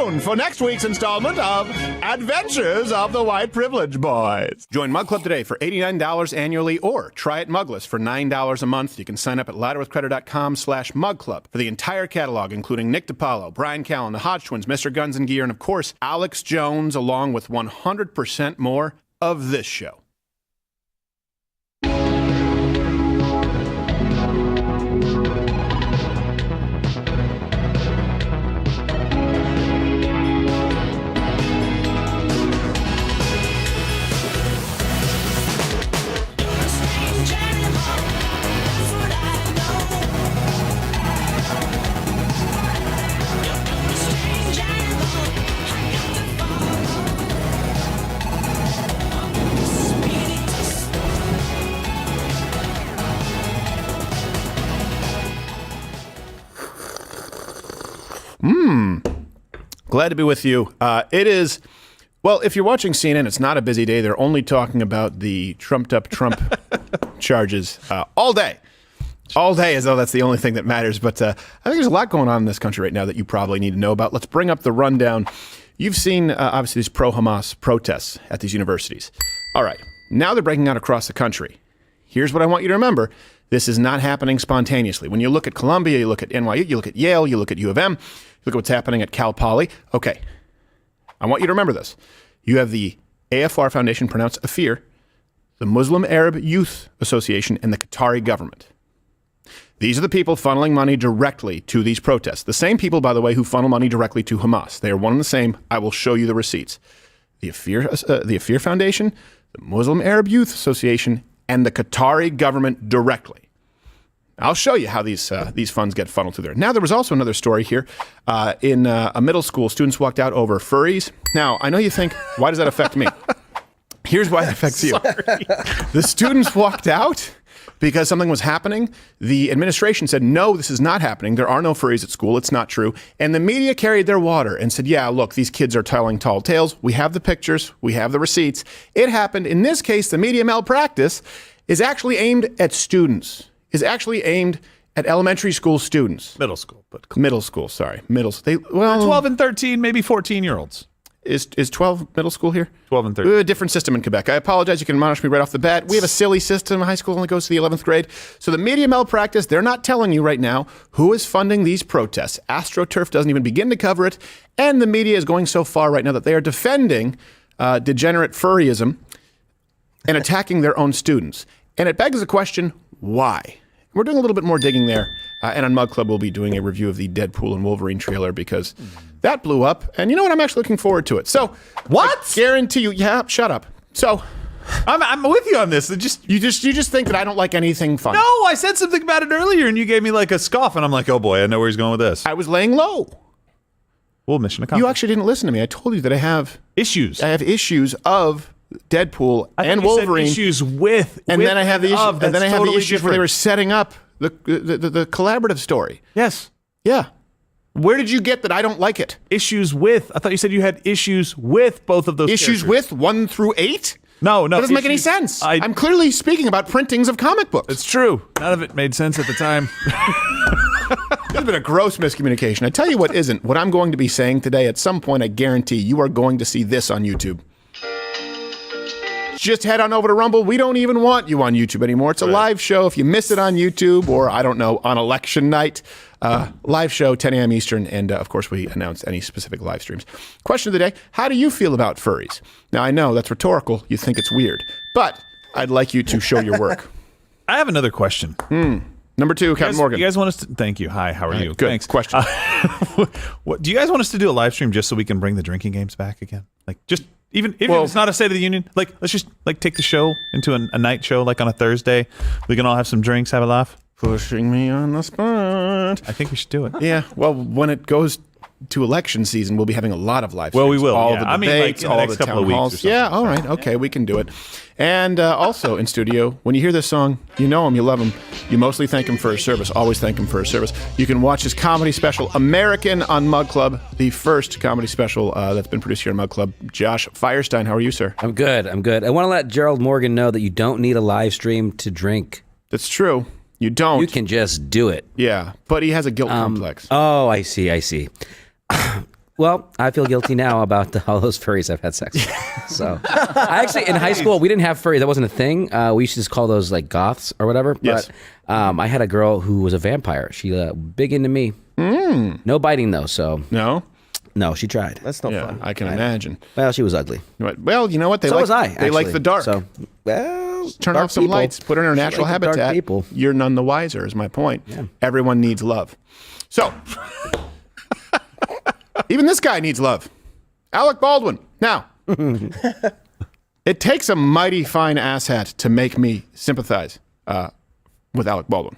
tuned for next week's installment of Adventures of the White Privilege Boys. Join Mug Club today for $89 annually or try it mugless for $9 a month. You can sign up at ladderwithcredit.com/mugclub for the entire catalog, including Nick DiPaolo, Brian Callen, the Hodge Twins, Mr. Guns and Gear, and of course, Alex Jones, along with 100% more of this show. Glad to be with you. It is, well, if you're watching CNN, it's not a busy day. They're only talking about the trumped-up Trump charges all day. All day, as though that's the only thing that matters. But I think there's a lot going on in this country right now that you probably need to know about. Let's bring up the rundown. You've seen, obviously, these pro-Hamas protests at these universities. All right. Now they're breaking out across the country. Here's what I want you to remember. This is not happening spontaneously. When you look at Columbia, you look at NYU, you look at Yale, you look at U of M, look at what's happening at Cal Poly. Okay, I want you to remember this. You have the AFR Foundation, pronounced AFIR, the Muslim Arab Youth Association, and the Qatari government. These are the people funneling money directly to these protests. The same people, by the way, who funnel money directly to Hamas. They are one and the same. I will show you the receipts. The AFIR Foundation, the Muslim Arab Youth Association, and the Qatari government directly. I'll show you how these funds get funneled through there. Now, there was also another story here. In a middle school, students walked out over furries. Now, I know you think, why does that affect me? Here's why it affects you. The students walked out because something was happening. The administration said, no, this is not happening. There are no furries at school. It's not true. And the media carried their water and said, yeah, look, these kids are telling tall tales. We have the pictures. We have the receipts. It happened. In this case, the media malpractice is actually aimed at students. Is actually aimed at elementary school students. Middle school. Middle school, sorry. They're 12 and 13, maybe 14-year-olds. Is 12 middle school here? 12 and 13. A different system in Quebec. I apologize. You can admonish me right off the bat. We have a silly system. High school only goes to the 11th grade. So the media malpractice, they're not telling you right now who is funding these protests. AstroTurf doesn't even begin to cover it. And the media is going so far right now that they are defending degenerate furryism and attacking their own students. And it begs the question, why? We're doing a little bit more digging there. And on Mug Club, we'll be doing a review of the Deadpool and Wolverine trailer because that blew up. And you know what? I'm actually looking forward to it. So, what? I guarantee you. Yeah, shut up. So, I'm with you on this. You just think that I don't like anything fun. No, I said something about it earlier, and you gave me like a scoff, and I'm like, oh boy, I know where he's going with this. I was laying low. Well, mission accomplished. You actually didn't listen to me. I told you that I have issues. I have issues of Deadpool and Wolverine. Issues with, and then I have the issues. And then I have the issues different. where they were setting up the collaborative story. Yes. Yeah. Where did you get that I don't like it? Issues with. I thought you said you had issues with both of those. Issues characters. with 1 through 8? No. That doesn't make any sense. I'm clearly speaking about printings of comic books. It's true. None of it made sense at the time. There's been a gross miscommunication. I tell you what isn't. What I'm going to be saying today, at some point, I guarantee you are going to see this on YouTube. Just head on over to Rumble. We don't even want you on YouTube anymore. It's a live show. If you miss it on YouTube or, I don't know, on election night, live show, 10 a.m. Eastern. And, of course, we announce any specific live streams. Question of the day, how do you feel about furries? Now, I know that's rhetorical. You think it's weird. But I'd like you to show your work. I have another question. Number 2, Captain Morgan. You guys want us to... Thank you. Hi, how are you? Good. Thanks. Question. What, do you guys want us to do a live stream just so we can bring the drinking games back again? Like, just... Even if it's not a State of the Union, like, let's just like take the show into a night show, like on a Thursday. We can all have some drinks, have a laugh. Pushing me on the spot. I think we should do it. Yeah. Well, when it goes to election season, we'll be having a lot of live streams. Well, we will. All yeah. the debates, like in the next all the couple town of halls. weeks. Or yeah. All right. Okay. We can do it. And also in studio, when you hear this song, you know him, you love him. You mostly thank him for his service. Always thank him for his service. You can watch his comedy special, American, on Mug Club, the first comedy special that's been produced here on Mug Club. Josh Firestine, how are you, sir? I'm good. I want to let Gerald Morgan know that you don't need a live stream to drink. That's true. You don't. You can just do it. Yeah, but he has a guilt complex. Oh, I see. Well, I feel guilty now about all those furries I've had sex with. So, I actually, in high school, we didn't have furries. That wasn't a thing. We used to just call those like goths or whatever. Yes. But I had a girl who was a vampire. She big into me. No biting though. So no, she tried. That's no fun. I can imagine. Well, she was ugly. Well, you know what? Was I. They like the dark. So, well, turn dark off some people. lights. Put her in her natural Like the dark habitat. people. You're none the wiser. Is my point. Yeah. Everyone needs love. So, even this guy needs love. Alec Baldwin. Now, it takes a mighty fine asshat to make me sympathize with Alec Baldwin.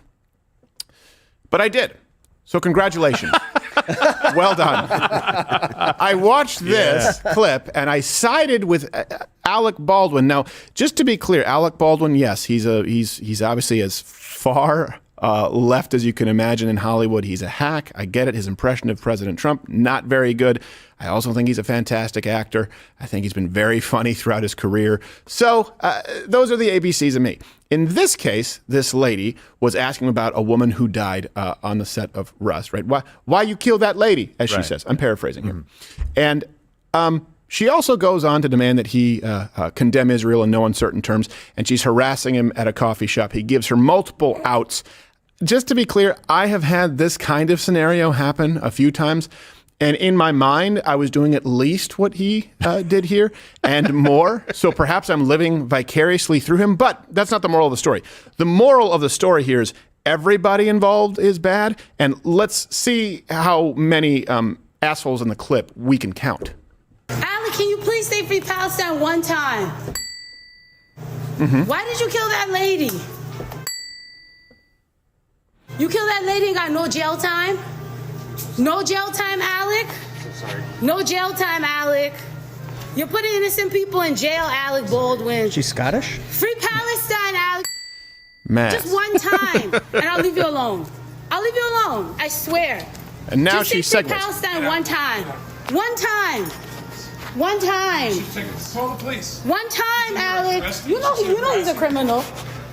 But I did. So congratulations. Well done. I watched this clip and I sided with Alec Baldwin. Now, just to be clear, Alec Baldwin, yes, he's obviously as far left as you can imagine in Hollywood. He's a hack. I get it. His impression of President Trump, not very good. I also think he's a fantastic actor. I think he's been very funny throughout his career. So those are the ABCs of me. In this case, this lady was asking about a woman who died on the set of Rust, right? Why you killed that lady, as she says. I'm paraphrasing here. And she also goes on to demand that he condemn Israel in no uncertain terms, and she's harassing him at a coffee shop. He gives her multiple outs. Just to be clear, I have had this kind of scenario happen a few times. And in my mind, I was doing at least what he did here and more. So perhaps I'm living vicariously through him. But that's not the moral of the story. The moral of the story here is everybody involved is bad. And let's see how many assholes in the clip we can count. Alec, can you please say Free Palestine one time? Why did you kill that lady? You killed that lady and got no jail time? No jail time, Alec? No jail time, Alec. You're putting innocent people in jail, Alec Baldwin. She's Scottish? Free Palestine, Alec. Matt. Just one time, and I'll leave you alone. I'll leave you alone, I swear. And now Just she say Free segues. Palestine one time. One time. One time. Call the police. One time, Alec. You know he's a criminal.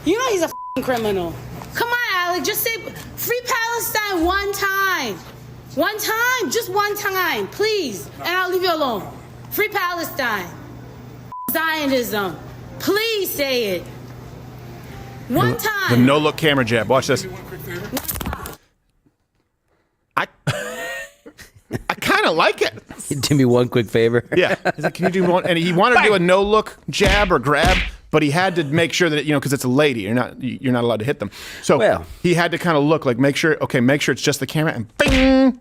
You know he's a f***ing criminal. Come on, Alec. Just say Free Palestine one time. One time. Just one time, please. And I'll leave you alone. Free Palestine. Zionism. Please say it. One The time. no-look camera jab. Watch this. I kind of like it. Do me one quick favor. Yeah. He's like, can you do one? And he wanted to do a no-look jab or grab, but he had to make sure that, because it's a lady, you're not allowed to hit them. So he had to kind of look like, make sure it's just the camera, and bing.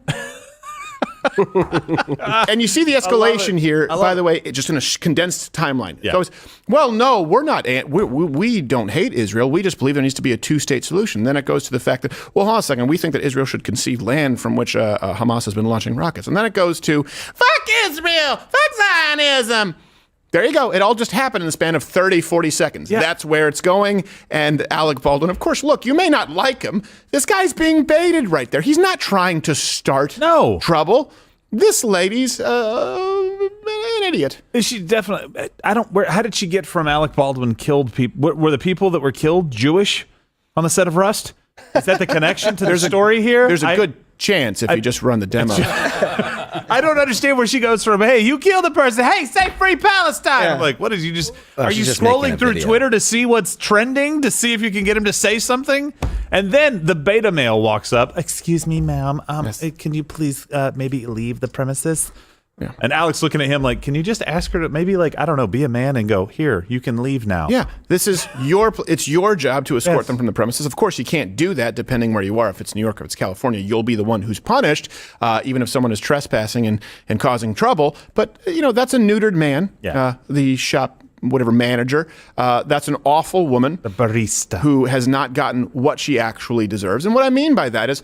And you see the escalation here, by the way, just in a condensed timeline. It goes, well, no, we're not. We don't hate Israel. We just believe there needs to be a two-state solution. Then it goes to the fact that, well, hold on a second, we think that Israel should concede land from which Hamas has been launching rockets. And then it goes to, fuck Israel, fuck Zionism. There you go. It all just happened in the span of 30, 40 seconds. Yeah. That's where it's going. And Alec Baldwin, of course, look, you may not like him. This guy's being baited right there. He's not trying to start trouble. This lady's an idiot. Is she definitely? How did she get from Alec Baldwin killed people? Were the people that were killed Jewish on the set of Rust? Is that the connection to the story here? There's a good chance if you just run the demo. I don't understand where she goes from, hey, you killed a person. Hey, say Free Palestine. Yeah. I'm like, what is you just... are you just scrolling through Twitter to see what's trending, to see if you can get him to say something? And then the beta male walks up. Excuse me, ma'am. Can you please maybe leave the premises? Yeah. And Alex looking at him like, can you just ask her to maybe be a man and go, here, you can leave now. Yeah, it's your job to escort them from the premises. Of course, you can't do that depending where you are. If it's New York or if it's California, you'll be the one who's punished, even if someone is trespassing and causing trouble. But, that's a neutered man, the shop whatever manager. That's an awful woman. The barista. Who has not gotten what she actually deserves. And what I mean by that is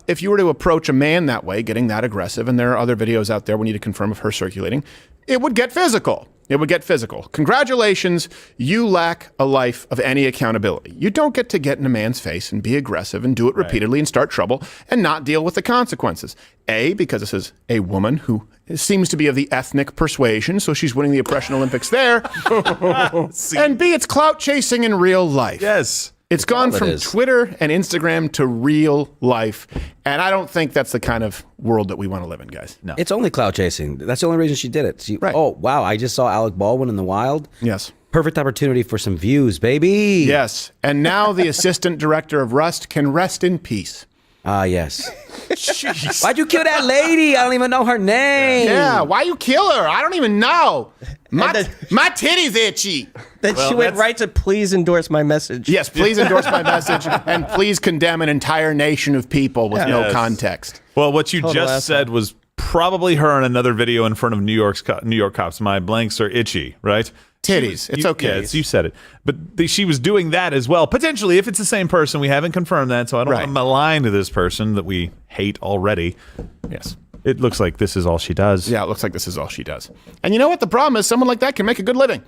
if you were to approach a man that way, getting that aggressive, and there are other videos out there we need to confirm of her circulating, it would get physical. It would get physical. Congratulations, you lack a life of any accountability. You don't get to get in a man's face and be aggressive and do it repeatedly and start trouble and not deal with the consequences. A, because this is a woman who seems to be of the ethnic persuasion, so she's winning the oppression Olympics there. And B, it's clout chasing in real life. Yes. It's gone all it from is. Twitter and Instagram to real life. And I don't think that's the kind of world that we want to live in, guys. No. It's only clout chasing. That's the only reason she did it. Right. Oh, wow. I just saw Alec Baldwin in the wild. Yes. Perfect opportunity for some views, baby. Yes. And now the assistant director of Rust can rest in peace. Ah, yes. Jeez. Why'd you kill that lady? I don't even know her name. Yeah, why you kill her? I don't even know. My then- titty's itchy. Then Well, she went that's- right to please endorse my message. Yes, please endorse my message and please condemn an entire nation of people with no Yes. context. Well, what you Total just asshole. said was probably her in another video in front of New York cops. My blanks are itchy, right? Titties. It's okay. Yeah, you said it. But she was doing that as well. Potentially, if it's the same person. We haven't confirmed that, so I don't want to malign to this person that we hate already. Yes. It looks like this is all she does. Yeah, it looks like this is all she does. And you know what? The problem is someone like that can make a good living.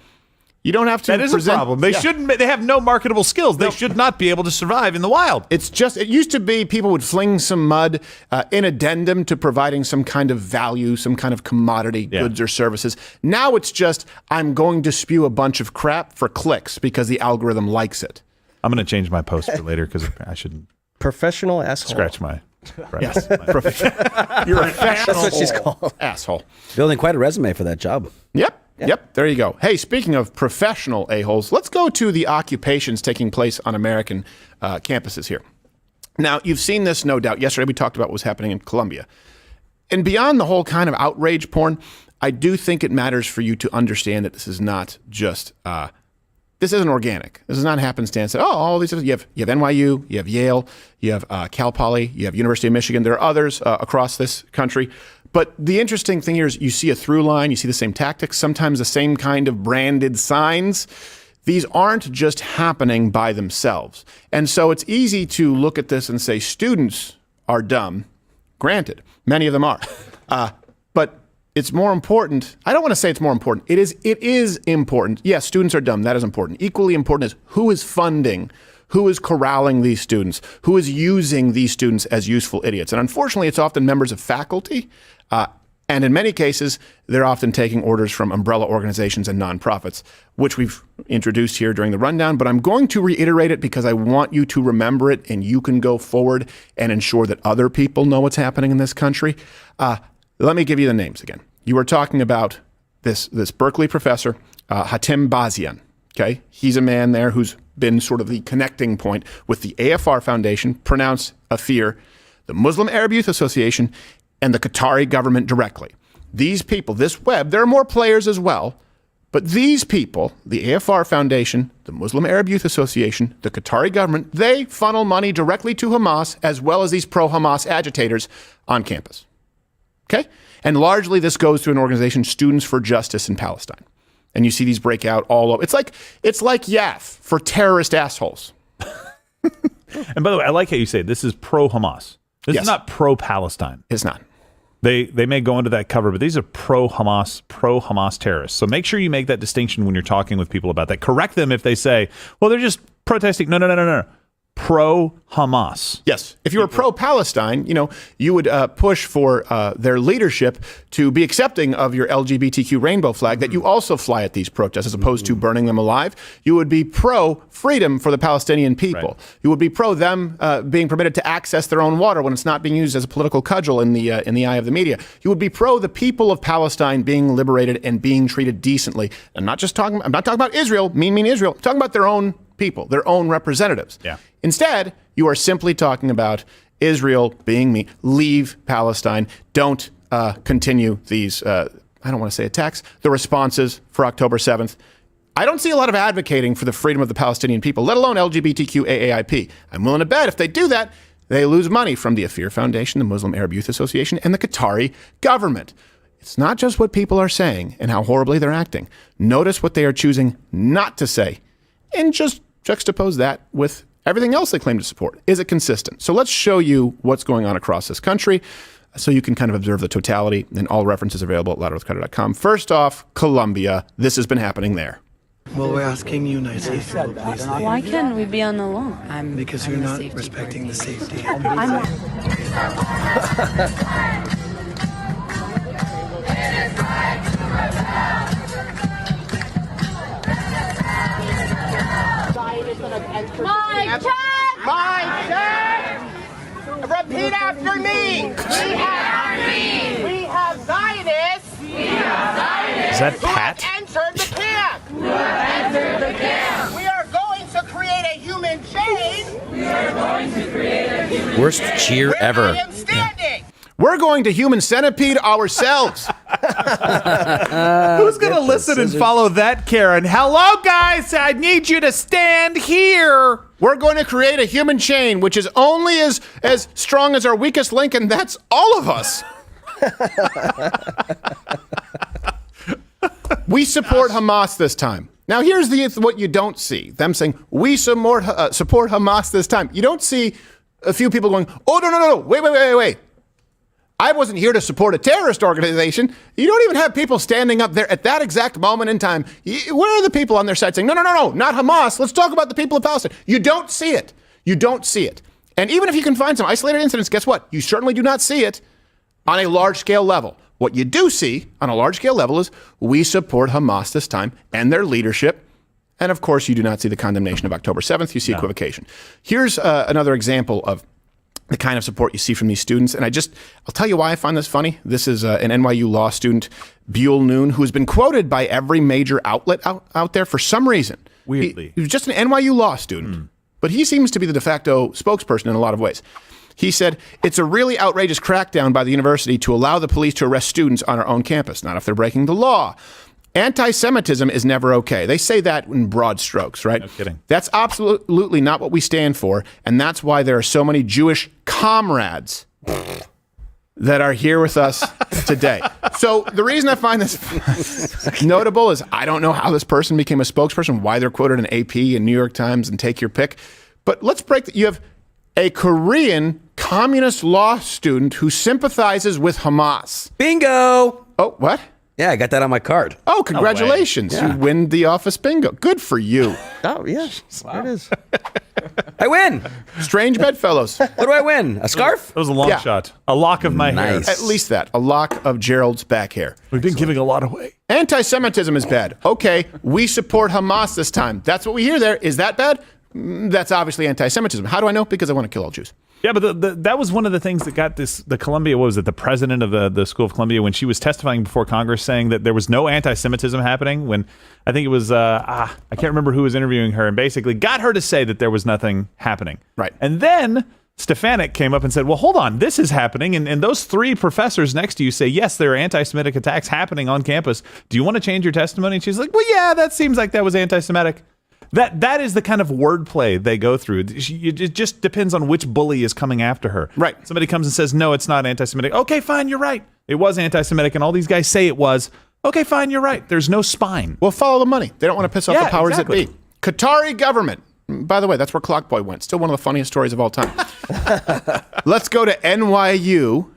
You don't have to That is present, a problem. They shouldn't. They have no marketable skills. They should not be able to survive in the wild. It's just, it used to be people would fling some mud in addendum to providing some kind of value, some kind of commodity, goods or services. Now it's just, I'm going to spew a bunch of crap for clicks because the algorithm likes it. I'm going to change my post for later because I shouldn't Professional asshole. scratch my. Yes. You're a professional. That's what she's called. Asshole. Building quite a resume for that job. Yep, there you go. Hey, speaking of professional a-holes, let's go to the occupations taking place on American campuses here. Now, you've seen this, no doubt. Yesterday we talked about what was happening in Colombia. And beyond the whole kind of outrage porn, I do think it matters for you to understand that this is not just, this isn't organic. This is not happenstance. Oh, all these, you have NYU, you have Yale, you have Cal Poly, you have University of Michigan. There are others across this country. But the interesting thing here is you see a through line, you see the same tactics, sometimes the same kind of branded signs. These aren't just happening by themselves. And so it's easy to look at this and say students are dumb. Granted, many of them are. But it's more important. I don't want to say it's more important. It is important. Yes, students are dumb. That is important. Equally important is who is funding, who is corralling these students, who is using these students as useful idiots. And unfortunately, it's often members of faculty. And in many cases, they're often taking orders from umbrella organizations and nonprofits, which we've introduced here during the rundown. But I'm going to reiterate it because I want you to remember it and you can go forward and ensure that other people know what's happening in this country. Let me give you the names again. You were talking about this Berkeley professor, Hatem Bazian. Okay, he's a man there who's been sort of the connecting point with the AFR Foundation, Pronounce a Fear, the Muslim Arab Youth Association, and the Qatari government directly. These people, this web, there are more players as well, but these people, the AFR Foundation, the Muslim Arab Youth Association, the Qatari government, they funnel money directly to Hamas as well as these pro-Hamas agitators on campus. Okay? And largely this goes to an organization, Students for Justice in Palestine. And you see these break out all over. It's like YAF for terrorist assholes. And by the way, I like how you say it. This is pro-Hamas. This Yes. is not pro-Palestine. It's not. They may go into that cover, but these are pro-Hamas terrorists. So make sure you make that distinction when you're talking with people about that. Correct them if they say, well, they're just protesting. No. Pro-Hamas. Yes. If you were pro-Palestine, you would push for their leadership to be accepting of your LGBTQ rainbow flag that you also fly at these protests as opposed to burning them alive. You would be pro-freedom for the Palestinian people. Right. You would be pro them being permitted to access their own water when it's not being used as a political cudgel in the eye of the media. You would be pro the people of Palestine being liberated and being treated decently. I'm not talking about Israel, mean Israel. I'm talking about their own people, their own representatives. Yeah. Instead, you are simply talking about Israel being mean. Leave Palestine. Don't continue these, I don't want to say attacks, the responses for October 7th. I don't see a lot of advocating for the freedom of the Palestinian people, let alone LGBTQ AAIP. I'm willing to bet if they do that, they lose money from the Afir Foundation, the Muslim Arab Youth Association, and the Qatari government. It's not just what people are saying and how horribly they're acting. Notice what they are choosing not to say and just juxtapose that with everything else they claim to support. Is it consistent? So let's show you what's going on across this country so you can kind of observe the totality, and all references available at louderwithcutter.com. First off, Colombia. This has been happening there. Well, we're asking you nicely if you will please leave. Why can't we be on the lawn? Because you're not respecting the safety. My that Pat? Entered the camp. You have entered the camp. We are going to create a human chain. We are going to create a human Worst cheer ever. I am standing. We're going to human centipede ourselves. Who's going to listen and follow that, Karen? Hello, guys. I need you to stand here. We're going to create a human chain, which is only as strong as our weakest link, and that's all of us. We support Hamas this time. Now, here's what you don't see. Them saying, we support Hamas this time. You don't see a few people going, oh, no, wait. I wasn't here to support a terrorist organization. You don't even have people standing up there at that exact moment in time. Where are the people on their side saying, no, not Hamas. Let's talk about the people of Palestine. You don't see it. You don't see it. And even if you can find some isolated incidents, guess what? You certainly do not see it on a large-scale level. What you do see on a large-scale level is we support Hamas this time and their leadership. And, of course, you do not see the condemnation of October 7th. You see equivocation. Here's another example of the kind of support you see from these students. And I'll tell you why I find this funny. This is an NYU law student, Buell Noon, who's been quoted by every major outlet out there for some reason. Weirdly. He was just an NYU law student, but he seems to be the de facto spokesperson in a lot of ways. He said, it's a really outrageous crackdown by the university to allow the police to arrest students on our own campus, not if they're breaking the law. Anti-Semitism is never okay. They say that in broad strokes, right? No kidding. That's absolutely not what we stand for, and that's why there are so many Jewish comrades that are here with us today. So the reason I find this notable is I don't know how this person became a spokesperson, why they're quoted in AP and New York Times and take your pick. But let's break that. You have a Korean communist law student who sympathizes with Hamas. Bingo! Oh, what? Yeah, I got that on my card. Oh, congratulations. Yeah. You win the office bingo. Good for you. Oh, yeah. There it is. I win. Strange bedfellows. What do I win? A scarf? That was a long Yeah. shot. A lock of my hair. Nice. At least that. A lock of Gerald's back hair. We've been giving a lot away. Anti-Semitism is bad. Okay, we support Hamas this time. That's what we hear there. Is that bad? That's obviously anti-Semitism. How do I know? Because I want to kill all Jews. Yeah, but that was one of the things that got the Columbia, what was it, the president of the School of Columbia, when she was testifying before Congress saying that there was no anti-Semitism happening, when I think it was, I can't remember who was interviewing her, and basically got her to say that there was nothing happening. Right. And then Stefanik came up and said, well, hold on, this is happening. And those three professors next to you say, yes, there are anti-Semitic attacks happening on campus. Do you want to change your testimony? And she's like, well, yeah, that seems like that was anti-Semitic. That is the kind of wordplay they go through. It just depends on which bully is coming after her. Right. Somebody comes and says, no, it's not anti-Semitic. Okay, fine, you're right. It was anti-Semitic, and all these guys say it was. Okay, fine, you're right. There's no spine. Well, follow the money. They don't want to piss off Yeah, the powers exactly. that be. Qatari government. By the way, that's where Clockboy went. Still one of the funniest stories of all time. Let's go to NYU.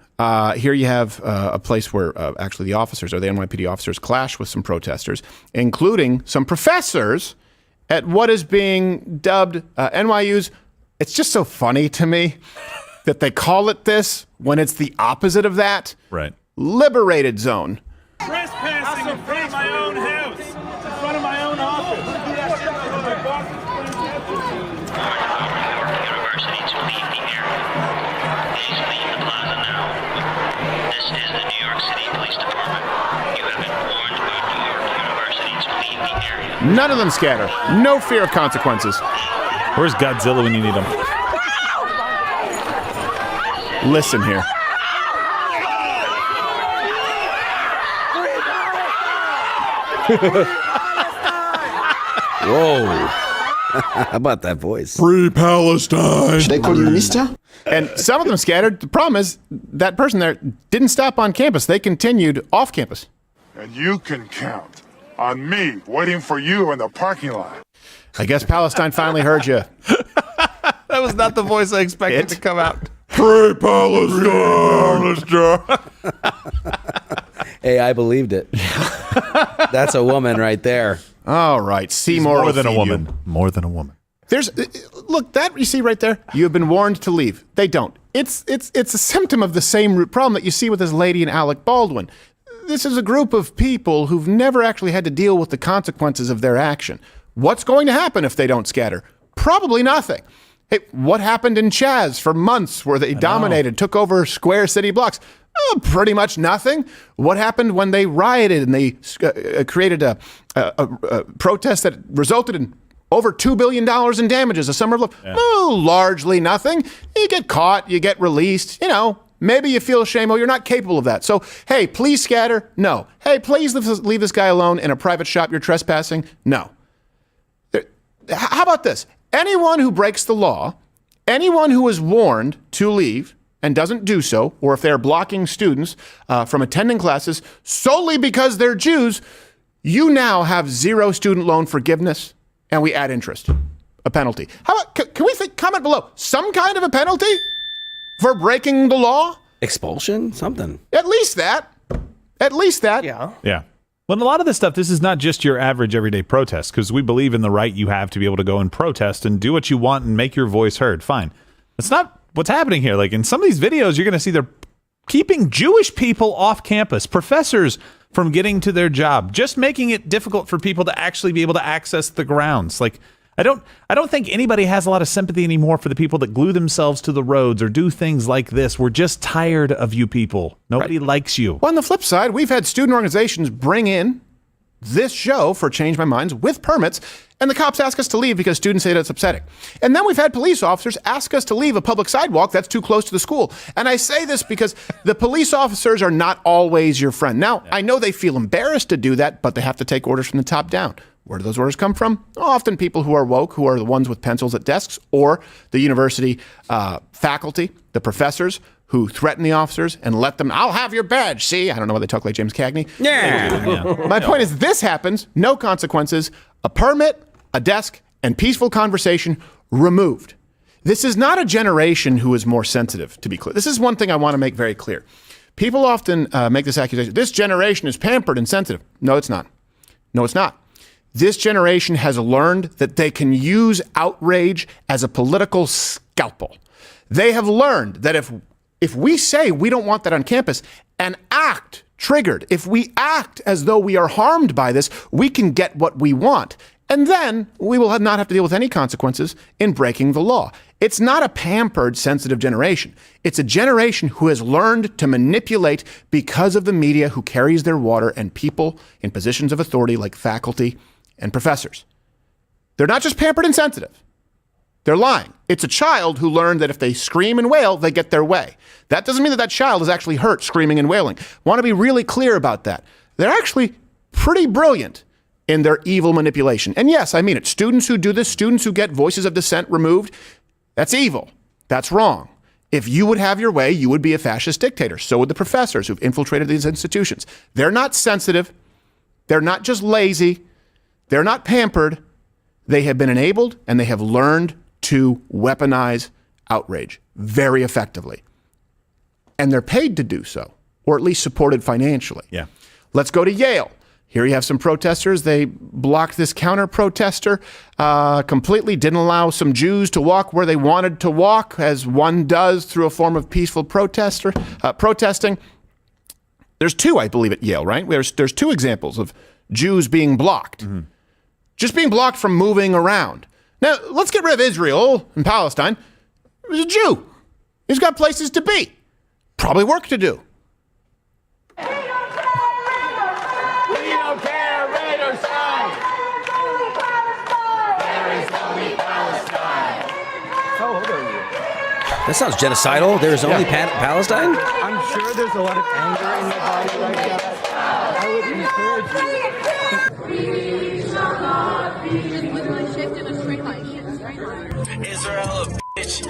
Here you have a place where actually the officers, or the NYPD officers, clash with some protesters, including some professors at what is being dubbed NYU's. It's just so funny to me that they call it this when it's the opposite of that. Right. Liberated zone. Trespassing in front of my own house, in front of my own office. University to leave the area. Please leave the plaza now. This is the New York City Police Department. You have been warned by New York University to leave the area. None of them scatter. No fear of consequences. Where's Godzilla when you need him? Listen here. Whoa. How about that voice? Free Palestine. Should I call you mister? And some of them scattered. The problem is that person there didn't stop on campus. They continued off campus. And you can count on me waiting for you in the parking lot. I guess Palestine finally heard you. That was not the voice I expected to come out. Free Palestine! Hey, I believed it. That's a woman right there. All right. Seymour More than a will feed woman. you. More than a woman. There's look, that you see right there. You have been warned to leave. They don't. It's a symptom of the same root problem that you see with this lady and Alec Baldwin. This is a group of people who've never actually had to deal with the consequences of their action. What's going to happen if they don't scatter? Probably nothing. Hey, what happened in Chaz for months where they dominated, took over square city blocks? Pretty much nothing. What happened when they rioted and they created a protest that resulted in over $2 billion in damages, a summer of love? Largely nothing. You get caught, you get released, maybe you feel shame. Oh, you're not capable of that. So, hey, please scatter? No. Hey, please leave this guy alone in a private shop. You're trespassing? No. How about this? Anyone who breaks the law, anyone who is warned to leave and doesn't do so, or if they're blocking students from attending classes solely because they're Jews, you now have 0 student loan forgiveness, and we add interest, a penalty. How about, can we comment below, some kind of a penalty for breaking the law? Expulsion? Something. At least that. Yeah. Well, a lot of this stuff, this is not just your average everyday protest, because we believe in the right you have to be able to go and protest and do what you want and make your voice heard. Fine. That's not what's happening here. Like in some of these videos, you're going to see they're keeping Jewish people off campus, professors from getting to their job, just making it difficult for people to actually be able to access the grounds. Like, I don't think anybody has a lot of sympathy anymore for the people that glue themselves to the roads or do things like this. We're just tired of you people. Nobody likes you. Well, on the flip side, we've had student organizations bring in this show for Change My Minds with permits, and the cops ask us to leave because students say that's upsetting. And then we've had police officers ask us to leave a public sidewalk that's too close to the school. And I say this because the police officers are not always your friend. Now, I know they feel embarrassed to do that, but they have to take orders from the top down. Where do those orders come from? Often people who are woke, who are the ones with pencils at desks, or the university faculty, the professors who threaten the officers and let them, I'll have your badge. See, I don't know why they talk like James Cagney. Yeah. My point is this happens, no consequences, a permit, a desk, and peaceful conversation removed. This is not a generation who is more sensitive, to be clear. This is one thing I want to make very clear. People often make this accusation, this generation is pampered and sensitive. No, it's not. No, it's not. This generation has learned that they can use outrage as a political scalpel. They have learned that if we say we don't want that on campus and act triggered, if we act as though we are harmed by this, we can get what we want. And then we will not have to deal with any consequences in breaking the law. It's not a pampered, sensitive generation. It's a generation who has learned to manipulate because of the media who carries their water and people in positions of authority like faculty and professors. They're not just pampered and sensitive. They're lying. It's a child who learned that if they scream and wail, they get their way. That doesn't mean that that child is actually hurt screaming and wailing. Want to be really clear about that. They're actually pretty brilliant in their evil manipulation. And yes, I mean it. Students who do this, students who get voices of dissent removed, that's evil. That's wrong. If you would have your way, you would be a fascist dictator. So would the professors who've infiltrated these institutions. They're not sensitive. They're not just lazy. They're not pampered. They have been enabled and they have learned to weaponize outrage very effectively. And they're paid to do so, or at least supported financially. Yeah. Let's go to Yale. Here you have some protesters. They blocked this counter-protester completely, didn't allow some Jews to walk where they wanted to walk, as one does through a form of peaceful protesting. There's 2, I believe, at Yale, right? There's 2 examples of Jews being blocked. Mm-hmm. Just being blocked from moving around. Now, let's get rid of Israel and Palestine. He's a Jew. He's got places to be. Probably work to do. We don't care, red or shine. There is only Palestine. How old are you? That sounds genocidal. There's only Palestine? I'm sure there's a lot of anger in your body right now. I would encourage you. Israel a bitch.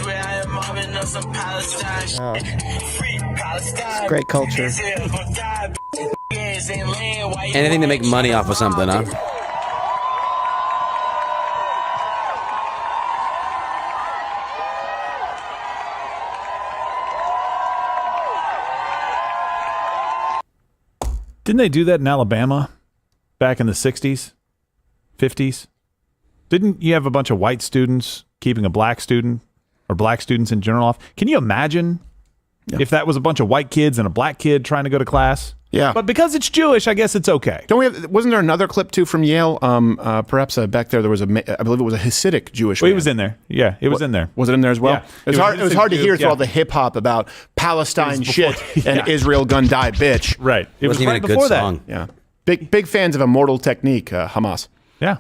Where I am mobbing on some Palestine. Free Palestine. Great culture. Anything to make money off of something, huh? Didn't they do that in Alabama back in the 60s, 50s? Didn't you have a bunch of white students keeping a black student or black students in general off? Can you imagine if that was a bunch of white kids and a black kid trying to go to class? Yeah. But because it's Jewish, I guess it's okay. Wasn't there another clip too from Yale? Perhaps back there was I believe it was a Hasidic Jewish man. He was in there. Yeah, it was in there. Was it in there as well? Yeah. It was hard to hear through all the hip hop about Palestine shit and Israel gun die bitch. Right. It was wasn't right even a before good song. Yeah. Big fans of Immortal Technique, Hamas. Yeah.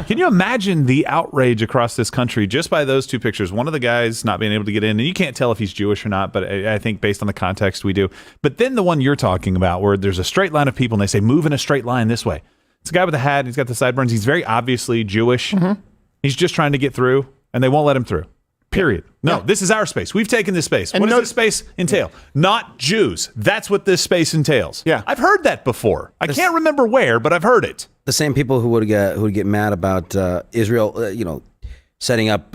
Can you imagine the outrage across this country just by those two pictures? One of the guys not being able to get in, and you can't tell if he's Jewish or not, but I think based on the context we do. But then the one you're talking about where there's a straight line of people and they say, move in a straight line this way. It's a guy with a hat. He's got the sideburns. He's very obviously Jewish. Mm-hmm. He's just trying to get through, and they won't let him through. Period. No, this is our space. We've taken this space. And what does this space entail? Not Jews. That's what this space entails. Yeah. I've heard that before. I can't remember where, but I've heard it. The same people who would get mad about Israel, setting up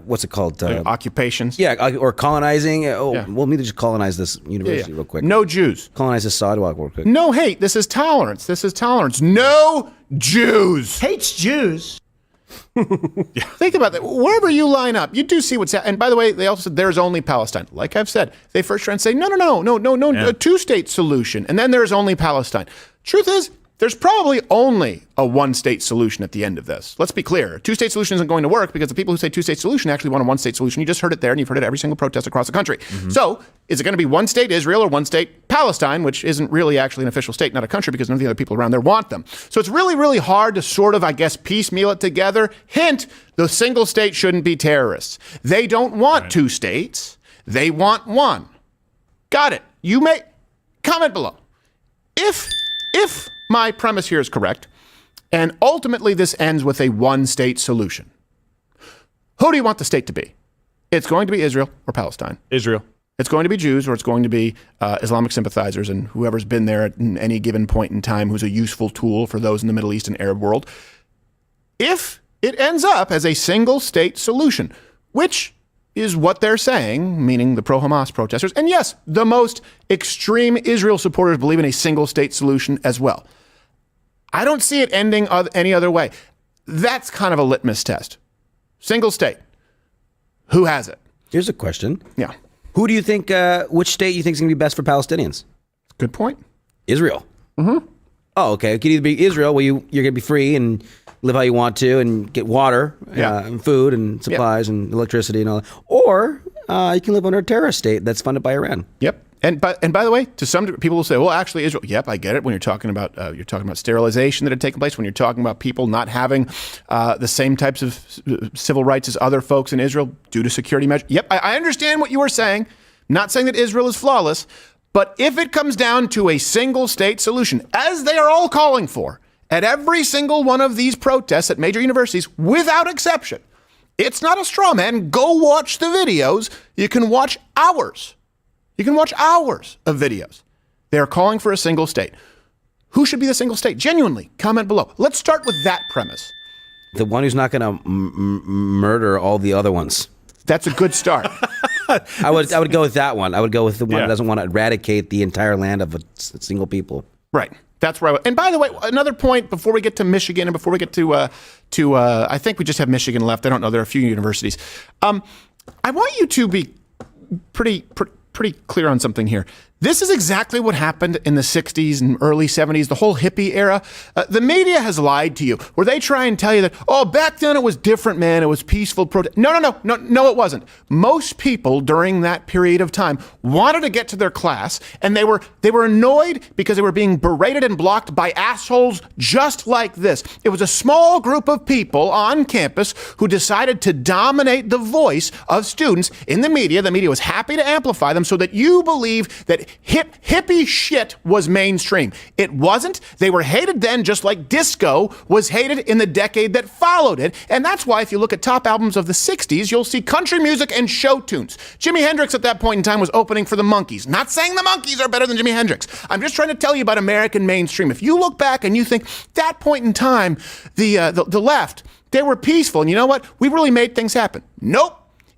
what's it called? Occupations. Yeah, or colonizing. Well, we need to just colonize this university real quick. No Jews. Colonize this sidewalk real quick. No hate. This is tolerance. No Jews. Hates Jews. Think about that. Wherever you line up, you do see what's happening. And by the way, they also said there's only Palestine. Like I've said, they first try and say, no, a two-state solution. And then there's only Palestine. Truth is, there's probably only a one-state solution at the end of this. Let's be clear. A two-state solution isn't going to work because the people who say two-state solution actually want a one-state solution. You just heard it there, and you've heard it at every single protest across the country. Mm-hmm. So is it going to be one-state Israel or one-state Palestine, which isn't really actually an official state, not a country, because none of the other people around there want them. So it's really, really hard to sort of, I guess, piecemeal it together. Hint, the single state shouldn't be terrorists. They don't want two states. They want one. Got it. You may comment below. If my premise here is correct, and ultimately this ends with a one-state solution, who do you want the state to be? It's going to be Israel or Palestine. Israel. It's going to be Jews, or it's going to be Islamic sympathizers and whoever's been there at any given point in time who's a useful tool for those in the Middle East and Arab world. If it ends up as a single-state solution, which is what they're saying, meaning the pro-Hamas protesters, and yes, the most extreme Israel supporters believe in a single-state solution as well. I don't see it ending any other way. That's kind of a litmus test. Single state. Who has it? Here's a question. Yeah. Who do you think, which state you think is going to be best for Palestinians? Good point. Israel. Mm-hmm. Oh, okay. It could either be Israel, where you're going to be free and live how you want to and get water and food and supplies and electricity and all that. Or you can live under a terrorist state that's funded by Iran. Yep. And by the way, to some degree, people will say, well, actually, Israel. Yep, I get it. When you're talking about sterilization that had taken place, when you're talking about people not having the same types of civil rights as other folks in Israel due to security measures. Yep, I understand what you were saying. Not saying that Israel is flawless, but if it comes down to a single state solution, as they are all calling for at every single one of these protests at major universities, without exception, it's not a straw man. Go watch the videos. You can watch hours. You can watch hours of videos. They are calling for a single state. Who should be the single state? Genuinely, comment below. Let's start with that premise. The one who's not going to murder all the other ones. That's a good start. I would go with that one. I would go with the one that doesn't want to eradicate the entire land of a single people. Right. That's where I would. And by the way, another point before we get to Michigan and before we get to I think we just have Michigan left. I don't know. There are a few universities. I want you to be pretty clear on something here. This is exactly what happened in the 60s and early 70s, the whole hippie era. The media has lied to you, where they try and tell you that, oh, back then it was different, man. It was peaceful protest. No, it wasn't. Most people during that period of time wanted to get to their class, and they were annoyed because they were being berated and blocked by assholes just like this. It was a small group of people on campus who decided to dominate the voice of students in the media. The media was happy to amplify them so that you believe that hippie shit was mainstream. It wasn't. They were hated then, just like disco was hated in the decade that followed it. And that's why if you look at top albums of the 60s, you'll see country music and show tunes. Jimi Hendrix at that point in time was opening for the Monkees. Not saying the Monkees are better than Jimi Hendrix. I'm just trying to tell you about American mainstream. If you look back and you think that point in time, the left, they were peaceful. And you know what? We really made things happen. Nope.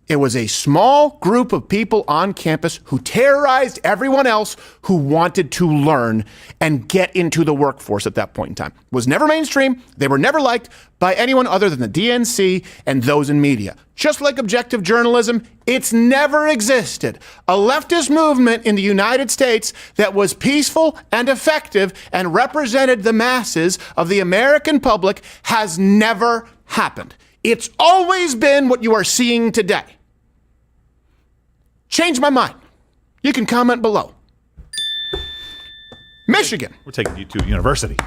It was a small group of people on campus who terrorized everyone else who wanted to learn and get into the workforce at that point in time. It was never mainstream. They were never liked by anyone other than the DNC and those in media. Just like objective journalism, it's never existed. A leftist movement in the United States that was peaceful and effective and represented the masses of the American public has never happened. It's always been what you are seeing today. Change my mind. You can comment below. Michigan. We're taking you to university.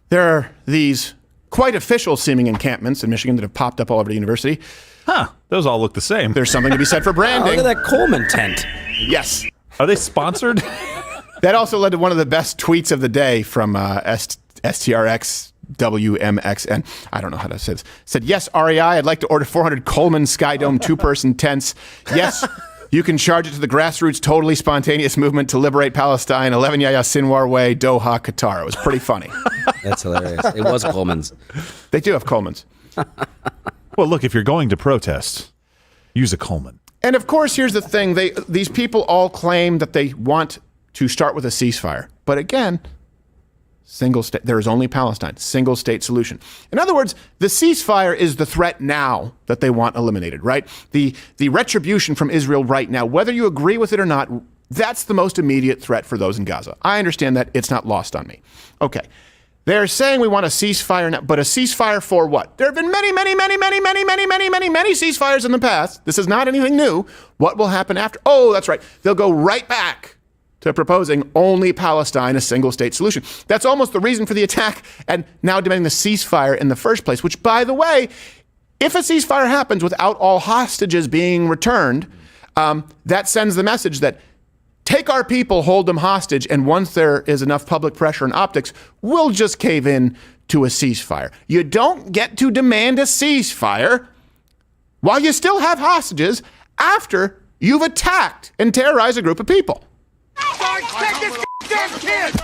There are these quite official seeming encampments in Michigan that have popped up all over the university. Huh. Those all look the same. There's something to be said for branding. Look at that Coleman tent. Yes. Are they sponsored? That also led to one of the best tweets of the day from STRX. WMXN. I don't know how to say this. Said, yes, REI, I'd like to order 400 Coleman Sky Dome two-person tents. Yes, you can charge it to the grassroots, totally spontaneous movement to liberate Palestine, 11 Yahya Sinwar Way, Doha, Qatar. It was pretty funny. That's hilarious. It was Coleman's. They do have Coleman's. Well, look, if you're going to protest, use a Coleman. And of course, here's the thing. These people all claim that they want to start with a ceasefire. But again, single state. There is only Palestine. Single state solution. In other words, the ceasefire is the threat now that they want eliminated, right? The retribution from Israel right now, whether you agree with it or not, that's the most immediate threat for those in Gaza. I understand that. It's not lost on me. Okay. They're saying we want a ceasefire now, but a ceasefire for what? There have been many ceasefires in the past. This is not anything new. What will happen after? Oh, that's right. They'll go right back to proposing only Palestine, a single-state solution. That's almost the reason for the attack and now demanding the ceasefire in the first place, which, by the way, if a ceasefire happens without all hostages being returned, that sends the message that take our people, hold them hostage, and once there is enough public pressure and optics, we'll just cave in to a ceasefire. You don't get to demand a ceasefire while you still have hostages after you've attacked and terrorized a group of people. Sarge, take this damn kid!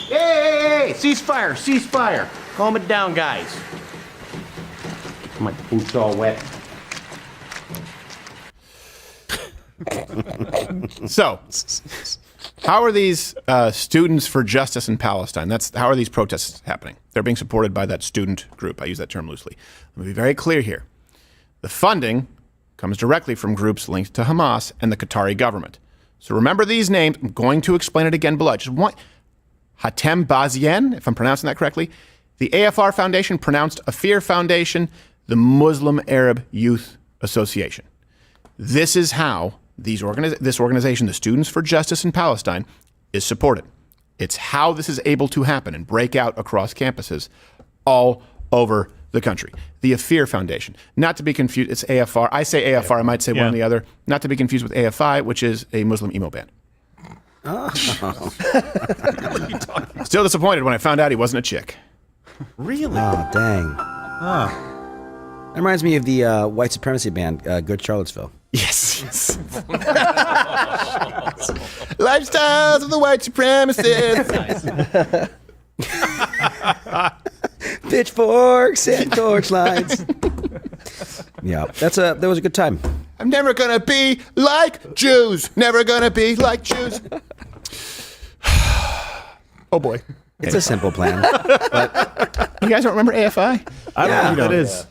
Hey, ceasefire, ceasefire. Calm it down, guys. My boots all wet. So, how are these students for justice in Palestine? How are these protests happening? They're being supported by that student group. I use that term loosely. Let me be very clear here. The funding comes directly from groups linked to Hamas and the Qatari government. So remember these names. I'm going to explain it again below. Just one. Hatem Bazien, if I'm pronouncing that correctly, the AFR Foundation, pronounced Afir Foundation, the Muslim Arab Youth Association. This is how this organization, the Students for Justice in Palestine, is supported. It's how this is able to happen and break out across campuses all over the country. The Afir Foundation, not to be confused, it's AFR. I say AFR, I might say one or the other, not to be confused with AFI, which is a Muslim emo band. Oh. Still disappointed when I found out he wasn't a chick. Really? Oh, dang. That reminds me of the white supremacy band, Good Charlottesville. Yes. Lifestyles of the white supremacists. Pitchforks and torchlights. Yeah, that was a good time. I'm never gonna be like Jews. Never gonna be like Jews. Oh boy. It's a simple plan. But you guys don't remember AFI? I don't know what that is.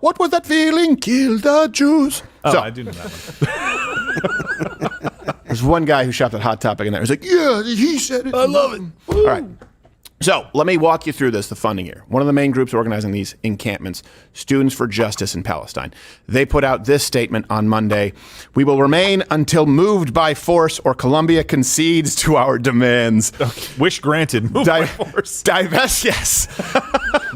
What was that feeling? Kill the Jews. Oh, I do know that one. There's one guy who shopped at Hot Topic in there. He's like, yeah, he said it. I love it. All right. So let me walk you through the funding here. One of the main groups organizing these encampments, Students for Justice in Palestine. They put out this statement on Monday. We will remain until moved by force or Colombia concedes to our demands. Okay. Wish granted. Move by force. Divest, yes.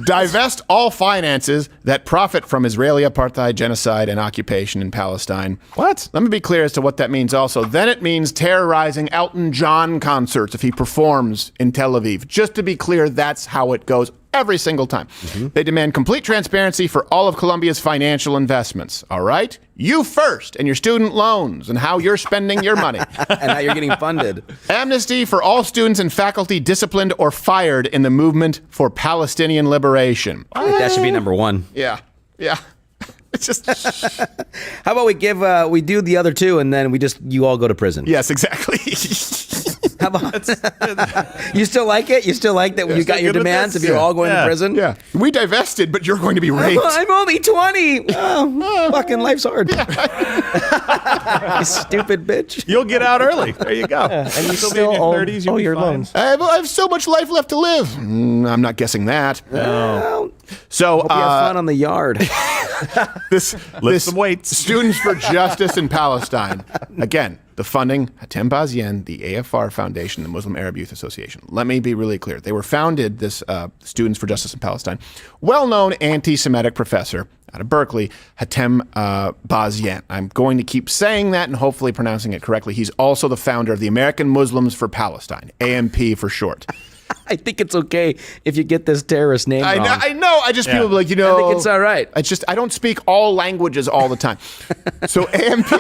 divest all finances that profit from Israeli apartheid, genocide, and occupation in Palestine. What? Let me be clear as to what that means also. Then it means terrorizing Elton John concerts if he performs in Tel Aviv. Just to be clear, that's how it goes every single time. They demand complete transparency for all of Colombia's financial investments. All right? You first, and your student loans, and how you're spending your money. And how you're getting funded. Amnesty for all students and faculty disciplined or fired in the movement for Palestinian liberation. I think that should be number one. Yeah. It's just... How about we do the other two, and then you all go to prison? Yes, exactly. How about you still like it? You still like that when you got your demands if you're all going to prison? Yeah. We divested, but you're going to be raped. I'm only 20. Oh, fucking life's hard. You stupid bitch. You'll get out early. There you go. And you You'll still be in your own 30s. all your loans. I have so much life left to live. I'm not guessing that. Well, So hope you have fun on the yard. this some weights. Students for Justice in Palestine. Again, the funding, Hatem Bazien, the AFR Foundation, the Muslim Arab Youth Association. Let me be really clear. They were founded, this Students for Justice in Palestine, well-known anti-Semitic professor out of Berkeley, Hatem Bazien. I'm going to keep saying that and hopefully pronouncing it correctly. He's also the founder of the American Muslims for Palestine, AMP for short. I think it's okay if you get this terrorist name wrong. I know. I just people like, I think it's all right. I don't speak all languages all the time. So AMP,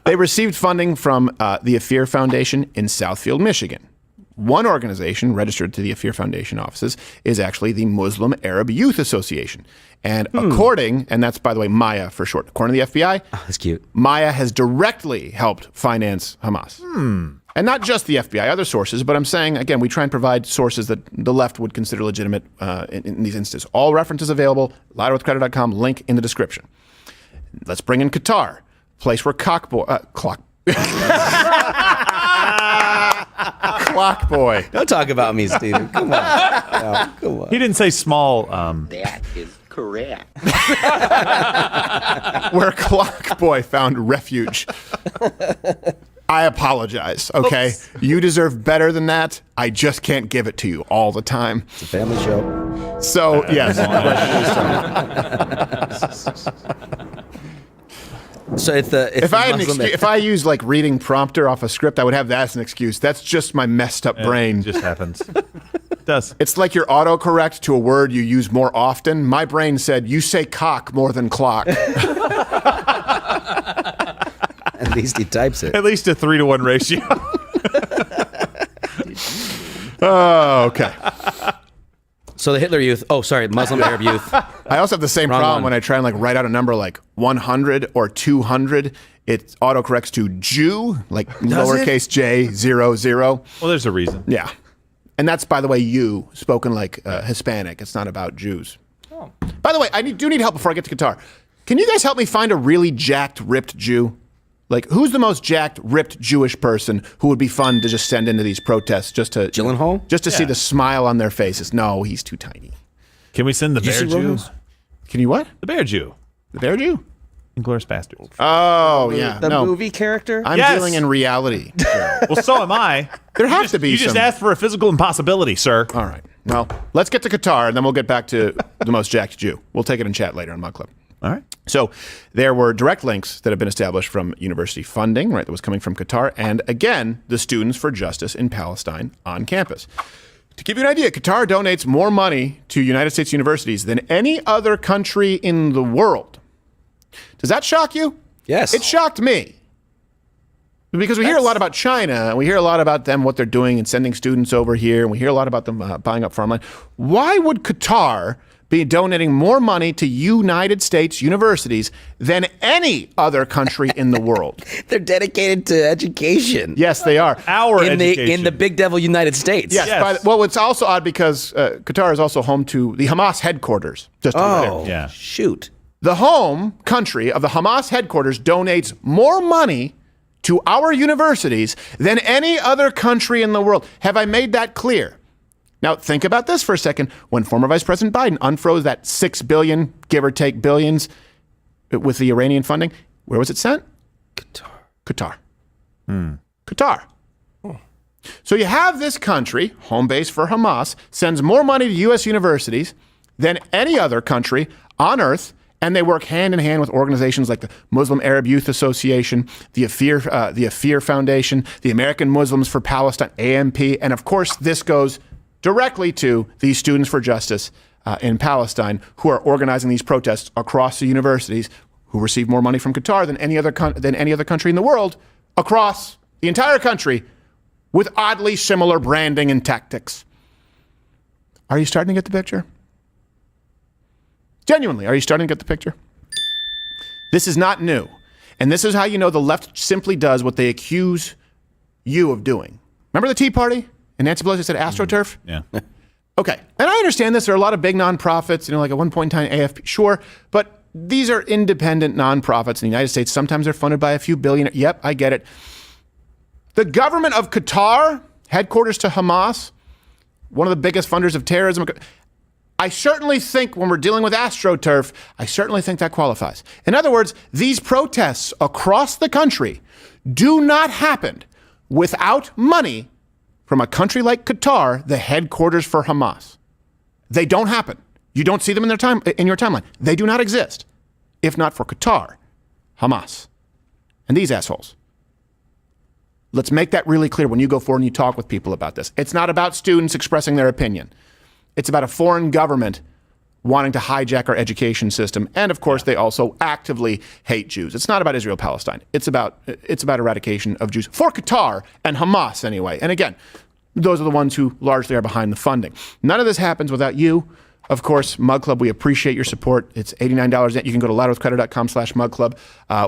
they received funding from the Afir Foundation in Southfield, Michigan. One organization registered to the Afir Foundation offices is actually the Muslim Arab Youth Association. And and that's, by the way, Maya for short. According to the FBI, that's cute. Maya has directly helped finance Hamas. And not just the FBI, other sources, but I'm saying, again, we try and provide sources that the left would consider legitimate in these instances. All references available, louderwithcrowder.com, link in the description. Let's bring in Qatar, place where Clockboy. Don't talk about me, Steven. Come on. No, come on. He didn't say small. That is correct. Where Clockboy found refuge. I apologize, okay? Oops. You deserve better than that. I just can't give it to you all the time. It's a family show. So, yes. So if I use like reading prompter off a script, I would have that as an excuse. That's just my messed up brain. It just happens. It does. It's like your autocorrect to a word you use more often. My brain said, you say cock more than clock. At least he types it. At least a 3-to-1 ratio. Oh, okay. So the Hitler Youth. Oh, sorry, Muslim Arab Youth. I also have the same problem when I try and like write out a number like 100 or 200. It autocorrects to Jew, like lowercase j 00. Well, there's a reason. Yeah. And that's, by the way, you, spoken like Hispanic. It's not about Jews. Oh. By the way, I do need help before I get to Qatar. Can you guys help me find a really jacked, ripped Jew? Like, who's the most jacked, ripped Jewish person who would be fun to just send into these protests just to Gyllenhaal? Just to see the smile on their faces? No, he's too tiny. Can we send the Bear Jew? Can you what? The Bear Jew. The Bear Jew? Inglourious Bastards. Oh, yeah. The movie character? I'm dealing in reality. Well, so am I. There has to be You just asked for a physical impossibility, sir. All right. Well, let's get to Qatar, and then we'll get back to the most jacked Jew. We'll take it in chat later on Mug Club. All right. So there were direct links that have been established from university funding, right, that was coming from Qatar, and again, the Students for Justice in Palestine on campus. To give you an idea, Qatar donates more money to United States universities than any other country in the world. Does that shock you? Yes. It shocked me. Because we hear a lot about China, and we hear a lot about them, what they're doing and sending students over here, and we hear a lot about them buying up farmland. Why would Qatar be donating more money to United States universities than any other country in the world? They're dedicated to education. Yes, they are. In the big devil United States. Yes. Well, it's also odd because Qatar is also home to the Hamas headquarters. Shoot. The home country of the Hamas headquarters donates more money to our universities than any other country in the world. Have I made that clear? Now, think about this for a second. When former Vice President Biden unfroze that $6 billion, give or take billions, with the Iranian funding, where was it sent? Qatar. Hmm. Qatar. So you have this country, home base for Hamas, sends more money to U.S. universities than any other country on earth, and they work hand in hand with organizations like the Muslim Arab Youth Association, the Afir Foundation, the American Muslims for Palestine, AMP, and of course this goes directly to these Students for Justice in Palestine, who are organizing these protests across the universities, who receive more money from Qatar than any other country in the world, across the entire country, with oddly similar branding and tactics. Are you starting to get the picture? Genuinely, are you starting to get the picture? This is not new. And this is how you know the left simply does what they accuse you of doing. Remember the Tea Party? And Nancy Pelosi said AstroTurf? Yeah. Okay. And I understand this. There are a lot of big nonprofits, like at one point in time, AFP, sure. But these are independent nonprofits in the United States. Sometimes they're funded by a few billionaires. Yep, I get it. The government of Qatar, headquarters to Hamas, one of the biggest funders of terrorism. I certainly think when we're dealing with AstroTurf, I certainly think that qualifies. In other words, these protests across the country do not happen without money from a country like Qatar, the headquarters for Hamas. They don't happen. You don't see them in your timeline. They do not exist, if not for Qatar, Hamas, and these assholes. Let's make that really clear when you go forward and you talk with people about this. It's not about students expressing their opinion. It's about a foreign government wanting to hijack our education system. And of course, they also actively hate Jews. It's not about Israel-Palestine. It's about eradication of Jews for Qatar and Hamas anyway. And again, those are the ones who largely are behind the funding. None of this happens without you. Of course, Mug Club, we appreciate your support. It's $89. You can go to louderwithcreditor.com/Mug Club.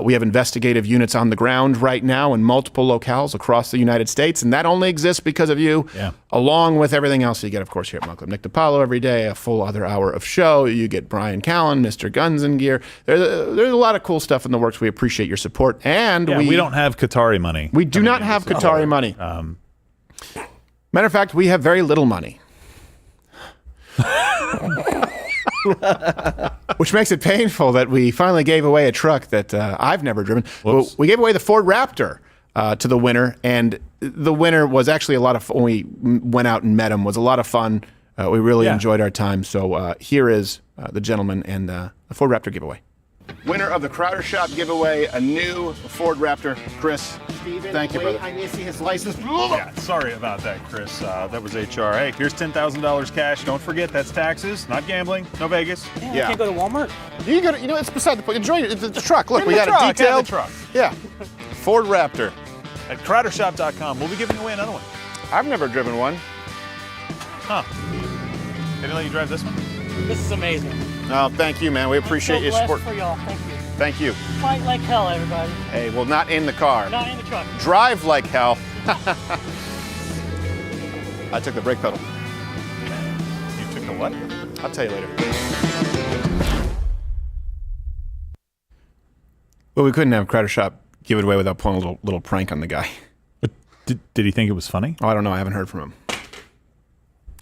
We have investigative units on the ground right now in multiple locales across the United States, and that only exists because of you, along with everything else you get, of course, here at Mug Club. Nick DiPaolo every day, a full other hour of show. You get Brian Callen, Mr. Guns and Gear. There's a lot of cool stuff in the works. We appreciate your support. And we don't have Qatari money. We do not have Qatari money. Matter of fact, we have very little money. Which makes it painful that we finally gave away a truck that I've never driven. Well, we gave away the Ford Raptor to the winner, and the winner was actually a lot of fun. When we went out and met him, was a lot of fun. We really enjoyed our time. So here is the gentleman and the Ford Raptor giveaway. Winner of the Crowder Shop giveaway, a new Ford Raptor, Chris. Steven, thank you, brother. I need to see his license. Yeah, sorry about that, Chris. That was HR. Hey, here's $10,000 cash. Don't forget, that's taxes, not gambling, no Vegas. Yeah. You can't go to Walmart? You can go to, it's beside the point. Enjoy it. It's the truck. Look, we got a detailed truck. Yeah. Ford Raptor. At crowdershop.com, we'll be giving away another one. I've never driven one. Huh. They didn't let you drive this one? This is amazing. Oh, thank you, man. We appreciate your support. For y'all. Thank you. Thank you. Fight like hell, everybody. Hey, well, not in the car. Not in the truck. Drive like hell. I took the brake pedal. You took the what? I'll tell you later. Well, we couldn't have Crowder Shop give it away without pulling a little prank on the guy. Did he think it was funny? Oh, I don't know. I haven't heard from him.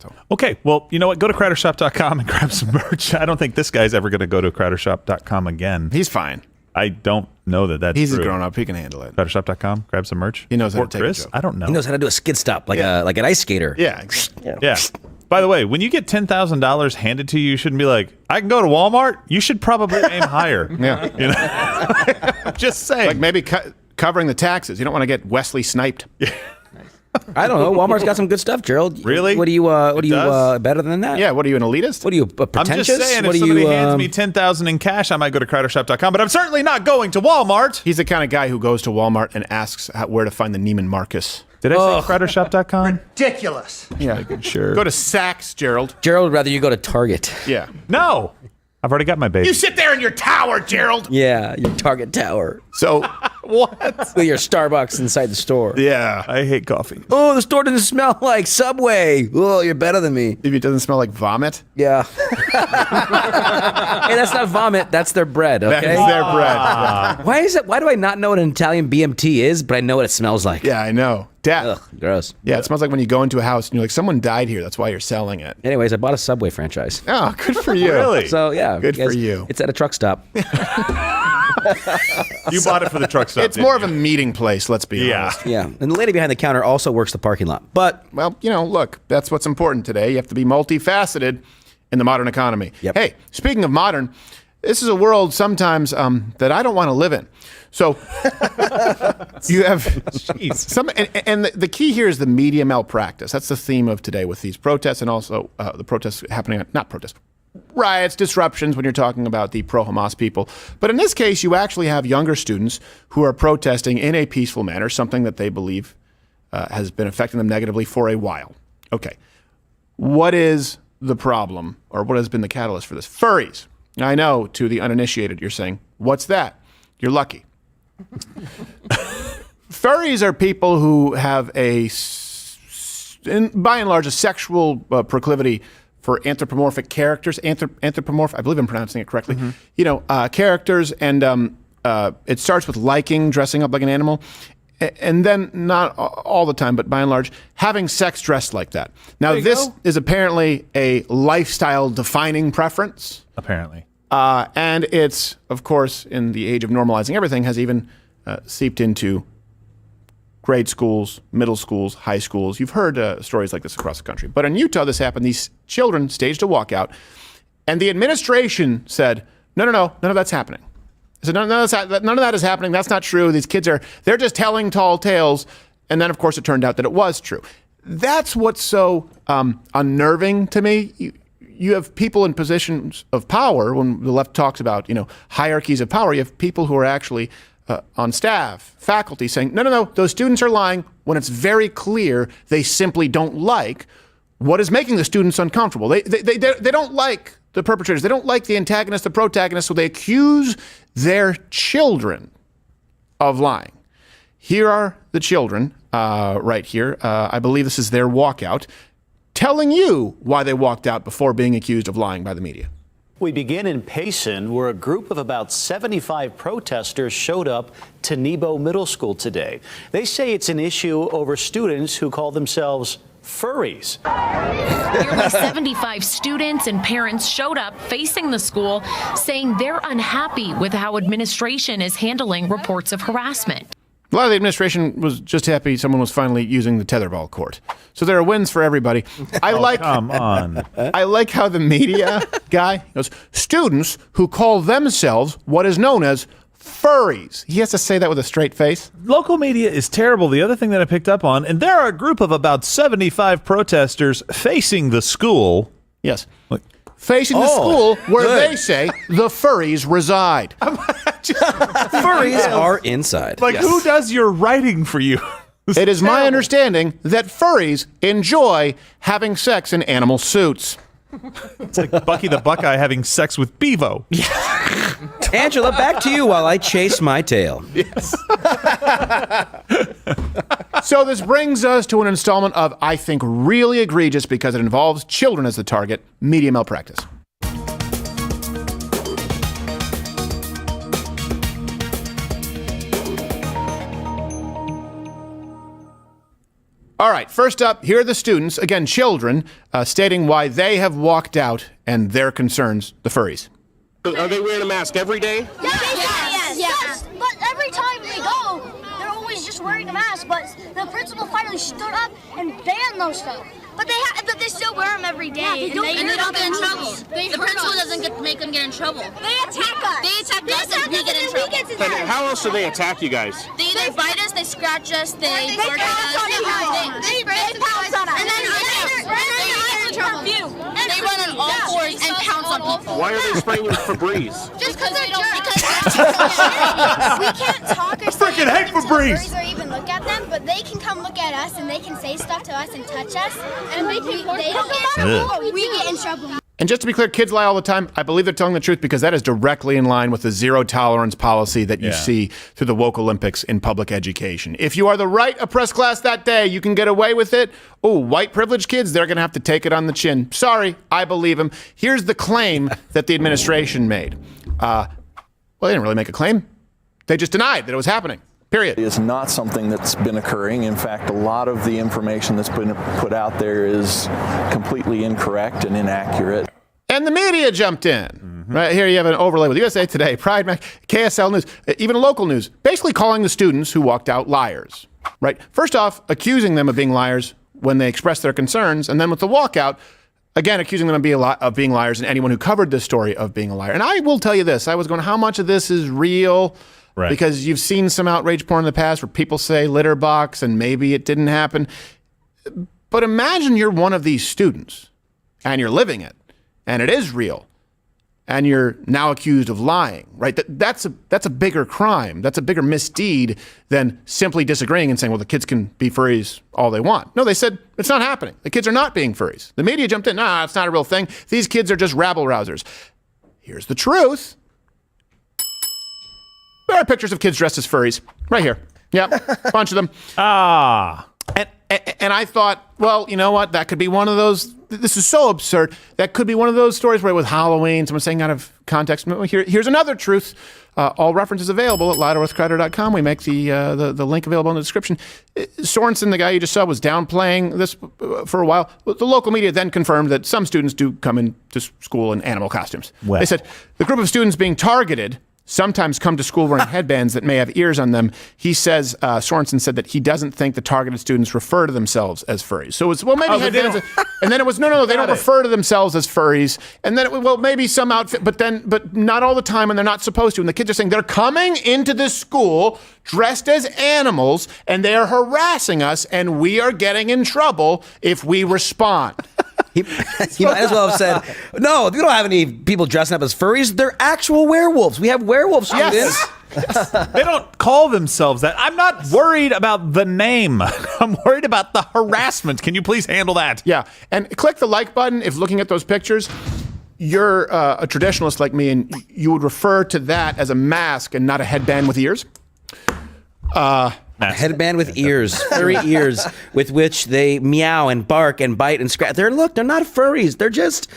So. Okay, well, you know what? Go to crowdershop.com and grab some merch. I don't think this guy's ever going to go to crowdershop.com again. He's fine. I don't know that that's He's true. a grown-up. He can handle it. Crowdershop.com, grab some merch. He knows how to take Chris? a joke. I don't know. He knows how to do a skid stop like an ice skater. Yeah. Yeah. By the way, when you get $10,000 handed to you, you shouldn't be like, I can go to Walmart. You should probably aim higher. Yeah. You know? Just saying. Like maybe covering the taxes. You don't want to get Wesley sniped. I don't know. Walmart's got some good stuff, Gerald. Really? What are you better than that? Yeah, what are you, an elitist? What are you, pretentious? I'm just saying, what if somebody hands me $10,000 in cash, I might go to crowdershop.com, but I'm certainly not going to Walmart. He's the kind of guy who goes to Walmart and asks where to find the Neiman Marcus. Did I say crowdershop.com? Ridiculous. Yeah, sure. Go to Saks, Gerald. Gerald would rather you go to Target. Yeah. No. I've already got my baby. You sit there in your tower, Gerald. Yeah, your Target tower. So what? With your Starbucks inside the store. Yeah. I hate coffee. Oh, the store doesn't smell like Subway. Oh, you're better than me. If it doesn't smell like vomit. Yeah. Hey, that's not vomit. That's their bread, okay? That's their bread. Why is it? Why do I not know what an Italian BMT is, but I know what it smells like? Yeah, I know. Death. Ugh, gross. Yeah, it smells like when you go into a house and you're like, someone died here. That's why you're selling it. Anyways, I bought a Subway franchise. Oh, good for you. Really? So, yeah. Good for you. It's at a truck stop. You bought it for the truck stop. It's more of a meeting place, let's be honest. Yeah, and the lady behind the counter also works the parking lot. But, well, look, that's what's important today. You have to be multifaceted in the modern economy. Yep. Hey, speaking of modern, this is a world sometimes that I don't want to live in. So you have some, and the key here is the media malpractice. That's the theme of today with these protests, and also the protests happening, not protests, riots, disruptions when you're talking about the pro-Hamas people. But in this case, you actually have younger students who are protesting in a peaceful manner, something that they believe has been affecting them negatively for a while. Okay. What is the problem, or what has been the catalyst for this? Furries. I know, to the uninitiated, you're saying, what's that? You're lucky. Furries are people who have by and large, a sexual proclivity for anthropomorphic characters. Anthropomorphic, I believe I'm pronouncing it correctly. Characters, and it starts with liking, dressing up like an animal, and then not all the time, but by and large, having sex dressed like that. Now, this is apparently a lifestyle-defining preference. Apparently. And it's, of course, in the age of normalizing everything, has even seeped into grade schools, middle schools, high schools. You've heard stories like this across the country. But in Utah, this happened. These children staged a walkout, and the administration said, no, none of that's happening. So none of that is happening. That's not true. These kids they're just telling tall tales. And then, of course, it turned out that it was true. That's what's so unnerving to me. You have people in positions of power. When the left talks about, hierarchies of power, you have people who are actually on staff, faculty saying, no, those students are lying, when it's very clear they simply don't like what is making the students uncomfortable. They don't like the perpetrators. They don't like the antagonist, the protagonist, so they accuse their children of lying. Here are the children right here. I believe this is their walkout, telling you why they walked out before being accused of lying by the media. We begin in Payson, where a group of about 75 protesters showed up to Nebo Middle School today. They say it's an issue over students who call themselves furries. Nearly 75 students and parents showed up facing the school, saying they're unhappy with how administration is handling reports of harassment. A lot of the administration was just happy someone was finally using the tetherball court. So there are wins for everybody. Come on. I like how the media guy goes, students who call themselves what is known as furries. He has to say that with a straight face. Local media is terrible. The other thing that I picked up on, and there are a group of about 75 protesters facing the school. Yes. Facing the school where they say the furries reside. Furries are inside. Who does your writing for you? It is my understanding that furries enjoy having sex in animal suits. It's like Bucky the Buckeye having sex with Bevo. Angela, back to you while I chase my tail. Yes. So this brings us to an installment of, I think, really egregious because it involves children as the target, media malpractice. All right, first up, here are the students, again, children, stating why they have walked out and their concerns, the furries. Are they wearing a mask every day? Yes. But every time they go, they're always just wearing a mask. But the principal finally stood up and banned those stuff. But they still wear them every day, and they don't get in trouble. The principal doesn't make them get in trouble. They attack us. They attack us and we get in trouble. But how else do they attack you guys? They either bite us, they scratch us, they bark at us, they pounce on us. and then they run on all fours and pounce on people. Why are they spraying Febreze? Just because they don't. We can't talk or say Freaking hate Febreze. or even look at them, but they can come look at us and they can say stuff to us and touch us, and they don't get in trouble. We get in trouble. And just to be clear, kids lie all the time. I believe they're telling the truth because that is directly in line with the zero tolerance policy that you see through the woke Olympics in public education. If you are the right oppressed class that day, you can get away with it. Oh, white privileged kids, they're going to have to take it on the chin. Sorry, I believe him. Here's the claim that the administration made. Well, they didn't really make a claim. They just denied that it was happening. Period. It is not something that's been occurring. In fact, a lot of the information that's been put out there is completely incorrect and inaccurate. And the media jumped in. Right here you have an overlay with USA Today, Pride, KSL News, even local news, basically calling the students who walked out liars. Right? First off, accusing them of being liars when they expressed their concerns, and then with the walkout, again, accusing them of being liars and anyone who covered this story of being a liar. And I will tell you this. I was going, how much of this is real? Right. Because you've seen some outrage porn in the past where people say litter box and maybe it didn't happen. But imagine you're one of these students and you're living it and it is real and you're now accused of lying, right? That's a bigger crime. That's a bigger misdeed than simply disagreeing and saying, well, the kids can be furries all they want. No, they said it's not happening. The kids are not being furries. The media jumped in. Nah, it's not a real thing. These kids are just rabble-rousers. Here's the truth. There are pictures of kids dressed as furries right here. Yep, a bunch of them. And I thought, well, you know what? That could be one of those. This is so absurd. That could be one of those stories where with Halloween, someone's saying out of context. Here's another truth. All references available at louderwithcrowder.com. We make the link available in the description. Sorensen, the guy you just saw, was downplaying this for a while. The local media then confirmed that some students do come into school in animal costumes. Well. They said the group of students being targeted sometimes come to school wearing headbands that may have ears on them. He says, Sorensen said that he doesn't think the targeted students refer to themselves as furries. So it's, well, maybe headbands. And then it was, no, they don't refer to themselves as furries. And then, well, maybe some outfit, but not all the time, and they're not supposed to. And the kids are saying they're coming into this school dressed as animals, and they are harassing us, and we are getting in trouble if we respond. He might as well have said, no, we don't have any people dressing up as furries. They're actual werewolves. We have werewolf students. Yes. They don't call themselves that. I'm not worried about the name. I'm worried about the harassment. Can you please handle that? Yeah. And click the like button if looking at those pictures. You're a traditionalist like me, and you would refer to that as a mask and not a headband with ears. A headband with ears, furry ears, with which they meow and bark and bite and scratch. They're not furries. They're just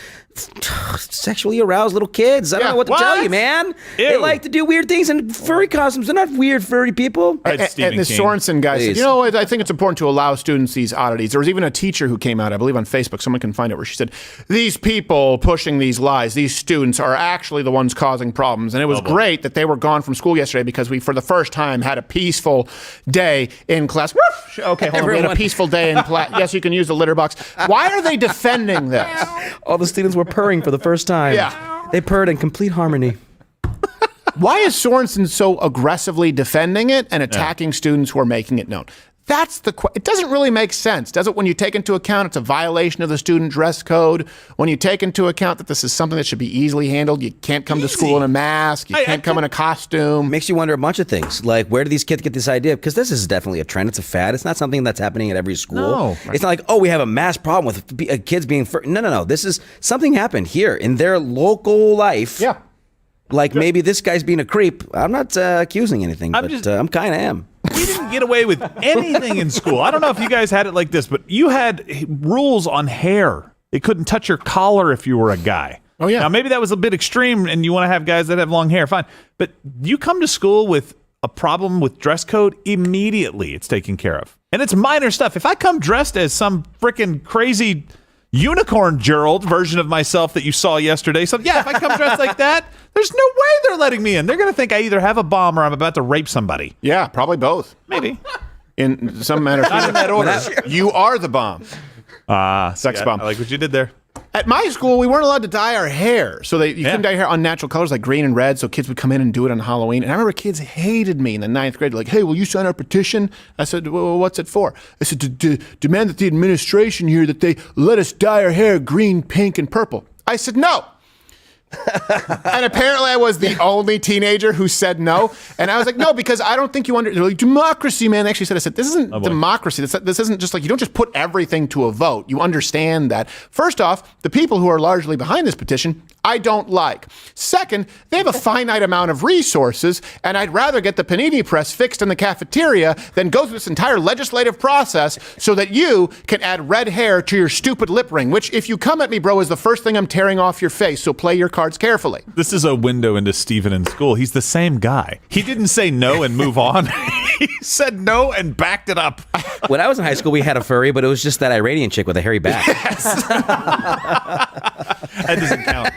sexually aroused little kids. I don't know what to tell you, man. Ew. They like to do weird things in furry costumes. They're not weird furry people. And the Sorensen guy said, I think it's important to allow students these oddities. There was even a teacher who came out, I believe on Facebook, someone can find it, where she said, these people pushing these lies, these students are actually the ones causing problems. And it was great that they were gone from school yesterday because we, for the first time, had a peaceful day in class. Woof! Okay, hold on. We had a peaceful day in class. Yes, you can use the litter box. Why are they defending this? All the students were purring for the first time. Yeah. They purred in complete harmony. Why is Sorensen so aggressively defending it and attacking students who are making it known? That's it doesn't really make sense, does it? When you take into account it's a violation of the student dress code, when you take into account that this is something that should be easily handled, you can't come to school in a mask, you can't come in a costume. Makes you wonder a bunch of things, like where do these kids get this idea? Because this is definitely a trend. It's a fad. It's not something that's happening at every school. No. It's not like, we have a mass problem with kids being No. This is something happened here in their local life. Yeah. Like maybe this guy's being a creep. I'm not accusing anything, but I'm kind of am. We didn't get away with anything in school. I don't know if you guys had it like this, but you had rules on hair. It couldn't touch your collar if you were a guy. Oh, yeah. Now, maybe that was a bit extreme and you want to have guys that have long hair, fine. But you come to school with a problem with dress code, immediately it's taken care of. And it's minor stuff. If I come dressed as some freaking crazy unicorn Gerald version of myself that you saw yesterday. So yeah, if I come dressed like that, there's no way they're letting me in. They're going to think I either have a bomb or I'm about to rape somebody. Yeah, probably both. Maybe. In some manner. Not in that order. You are the bomb. Sex bomb. I like what you did there. At my school, we weren't allowed to dye our hair. So you couldn't dye your hair unnatural colors like green and red. So kids would come in and do it on Halloween. And I remember kids hated me in the 9th grade. Like, hey, will you sign our petition? I said, well, what's it for? I said, to demand that the administration here, that they let us dye our hair green, pink, and purple. I said, no. And apparently I was the only teenager who said no. And I was like, no, because I don't think you they're like, democracy, man. They actually said, I said, this isn't democracy. This isn't just like, you don't just put everything to a vote. You understand that. First off, the people who are largely behind this petition, I don't like. Second, they have a finite amount of resources, and I'd rather get the panini press fixed in the cafeteria than go through this entire legislative process so that you can add red hair to your stupid lip ring, which if you come at me, bro, is the first thing I'm tearing off your face. So play your cards carefully. This is a window into Stephen in school. He's the same guy. He didn't say no and move on. He said no and backed it up. When I was in high school, we had a furry, but it was just that Iranian chick with a hairy back. Yes. That doesn't count.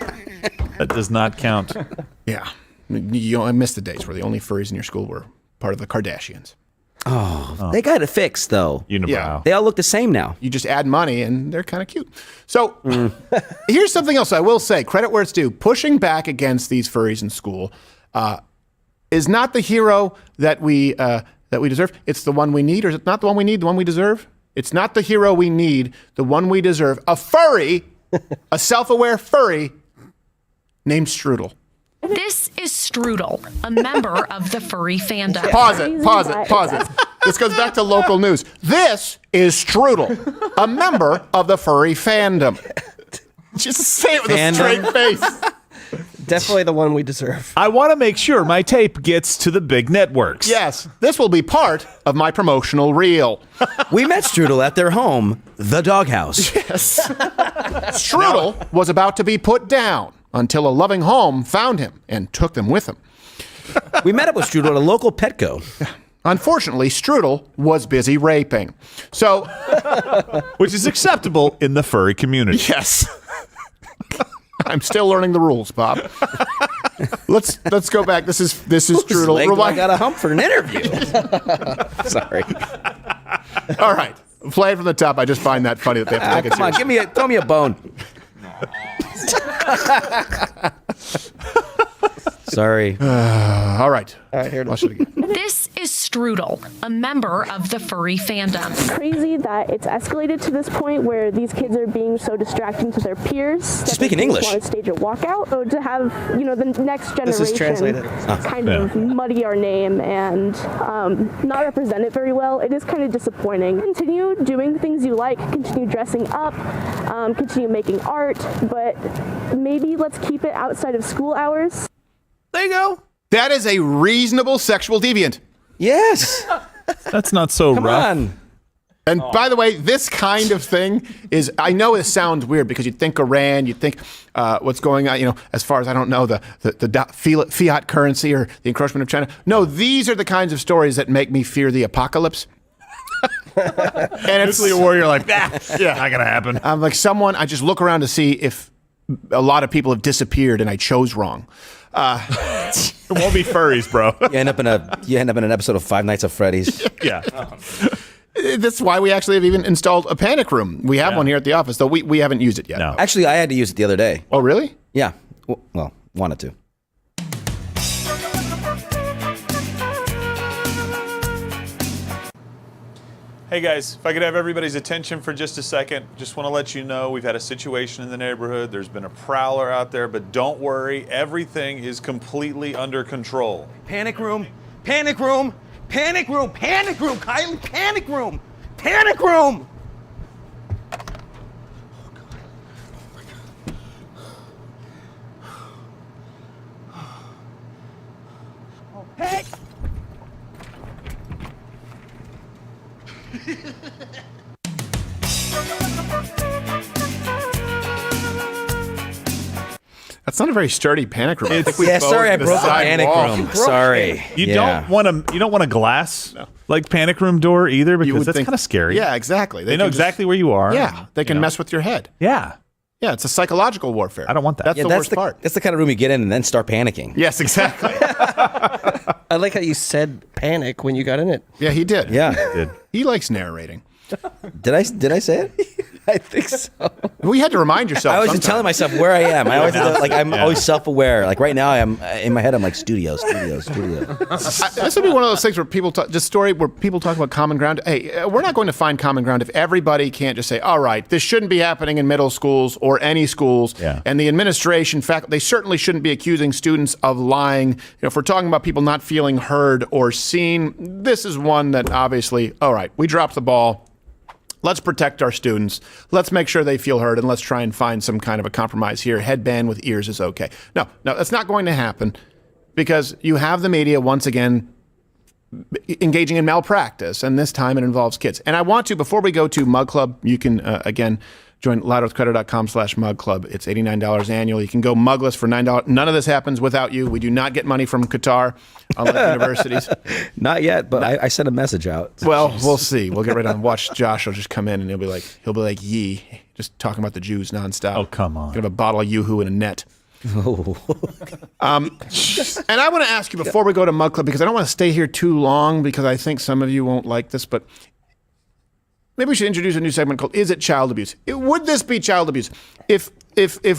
does not count. Yeah. I missed the days where the only furries in your school were part of the Kardashians. Oh, they got it fixed, though. Unibrow. Yeah. They all look the same now. You just add money, and they're kind of cute. So here's something else I will say. Credit where it's due. Pushing back against these furries in school is not the hero that we deserve. It's the one we need, or is it not the one we need, the one we deserve? It's not the hero we need, the one we deserve. A furry, a self-aware furry named Strudel. This is Strudel, a member of the furry fandom. Pause it. This goes back to local news. This is Strudel, a member of the furry fandom. Just say it with a straight face. Definitely the one we deserve. I want to make sure my tape gets to the big networks. Yes, this will be part of my promotional reel. We met Strudel at their home, the doghouse. Yes. Strudel was about to be put down until a loving home found him and took them with him. We met up with Strudel at a local Petco. Unfortunately, Strudel was busy raping. So, which is acceptable in the furry community. Yes. I'm still learning the rules, Bob. Let's go back. This is Strudel. I got a hump for an interview. Sorry. All right. Play it from the top. I just find that funny that they have to take it Come on, seriously. throw me a bone. Sorry. All right. All right, here. Watch it again. This is Strudel, a member of the furry fandom. Crazy that it's escalated to this point where these kids are being so distracting to their peers. Speaking English. Want to stage a walkout, or to have the next generation This is translated. kind of muddy our name and not represent it very well. It is kind of disappointing. Continue doing things you like. Continue dressing up. Continue making art, but maybe let's keep it outside of school hours. There you go. That is a reasonable sexual deviant. Yes. That's not so Come rough. on. And by the way, this kind of thing is, I know it sounds weird because you'd think Iran, you'd think what's going on, as far as I don't know, the fiat currency or the encroachment of China. No, these are the kinds of stories that make me fear the apocalypse. And it's Nuclear war, you're like, yeah, not going to happen. I'm like I just look around to see if a lot of people have disappeared and I chose wrong. It won't be furries, bro. You end up in an episode of Five Nights at Freddy's. Yeah. That's why we actually have even installed a panic room. We have one here at the office, though we haven't used it yet. No. Actually, I had to use it the other day. Oh, really? Yeah. Well, wanted to. Hey guys, if I could have everybody's attention for just a second, just want to let you know we've had a situation in the neighborhood. There's been a prowler out there, but don't worry, everything is completely under control. Panic room. Panic room. Panic room. Panic room. Kylie, panic room. Panic room. Hey! That's not a very sturdy panic room. Sorry, I broke the panic room. Sorry. You don't want a glass like panic room door either, because that's kind of scary. Yeah, exactly. They know exactly where you are. Yeah, they can mess with your head. Yeah. Yeah, it's a psychological warfare. I don't want that. That's the worst part. That's the kind of room you get in and then start panicking. Yes, exactly. I like how you said panic when you got in it. Yeah, he did. Yeah. He likes narrating. Did I say it? I think so. Well, you had to remind yourself. I was just telling myself where I am. I always I'm always self-aware. Like right now, I'm in my head. I'm like studio. This would be one of those things where people talk about common ground. Hey, we're not going to find common ground if everybody can't just say, all right, this shouldn't be happening in middle schools or any schools. Yeah. And the administration, they certainly shouldn't be accusing students of lying. If we're talking about people not feeling heard or seen, this is one that obviously, all right, we dropped the ball. Let's protect our students. Let's make sure they feel heard, and let's try and find some kind of a compromise here. Headband with ears is okay. No, that's not going to happen because you have the media once again engaging in malpractice, and this time it involves kids. And I want to, before we go to Mug Club, you can, again, join louderwithcredit.com/Mug Club. It's $89 annual. You can go mugless for $9. None of this happens without you. We do not get money from Qatar, unlike universities. Not yet, but I sent a message out. Well, we'll see. We'll get right on. Watch Josh will just come in and he'll be like, yee, just talking about the Jews nonstop. Oh, come on. Gonna have a bottle of Yoo-hoo and a net. And I want to ask you before we go to Mug Club, because I don't want to stay here too long, because I think some of you won't like this, but maybe we should introduce a new segment called "Is It Child Abuse?" Would this be child abuse? If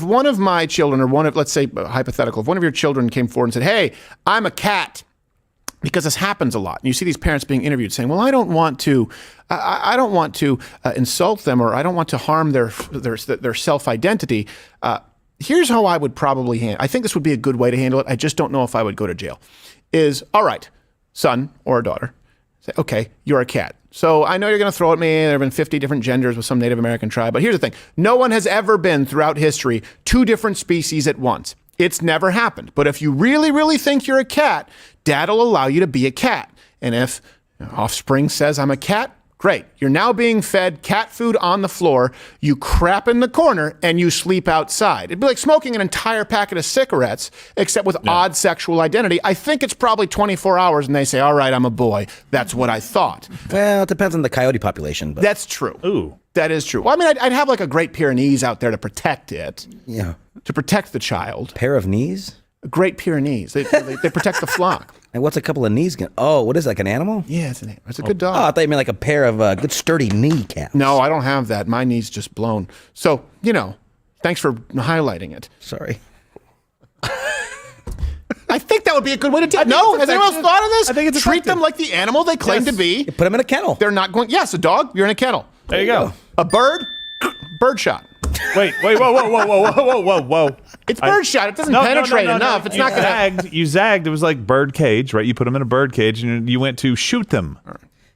one of my children, or one of, let's say, hypothetical, if one of your children came forward and said, "Hey, I'm a cat," because this happens a lot, and you see these parents being interviewed saying, "Well, I don't want to insult them, or I don't want to harm their self-identity." Here's how I would probably handle. I think this would be a good way to handle it. I just don't know if I would go to jail. Is, all right, son or daughter, say, okay, you're a cat. So I know you're going to throw at me. There have been 50 different genders with some Native American tribe. But here's the thing. No one has ever been throughout history 2 different species at once. It's never happened. But if you really, really think you're a cat, Dad'll allow you to be a cat. And if offspring says I'm a cat, great. You're now being fed cat food on the floor. You crap in the corner and you sleep outside. It'd be like smoking an entire packet of cigarettes, except with odd sexual identity. I think it's probably 24 hours and they say, all right, I'm a boy. That's what I thought. Well, it depends on the coyote population. But that's true. Ooh. That is true. Well, I mean, I'd have like a Great Pyrenees out there to protect it. Yeah. To protect the child. Pair of knees? Great Pyrenees. They protect the flock. And what's a couple of knees? What is it, like an animal? Yeah, it's an animal. It's a good dog. Oh, I thought you meant like a pair of good sturdy kneecaps. No, I don't have that. My knee's just blown. So, thanks for highlighting it. Sorry. I think that would be a good way to take. No, has anyone else thought of this? I think it's treat them like the animal they claim to be. You put them in a kennel. They're not going. Yes, a dog. You're in a kennel. There you go. A bird. Bird shot. Wait, whoa. It's bird shot. It doesn't penetrate enough. No. It's not going to. You zagged. It was like bird cage, right? You put them in a bird cage and you went to shoot them.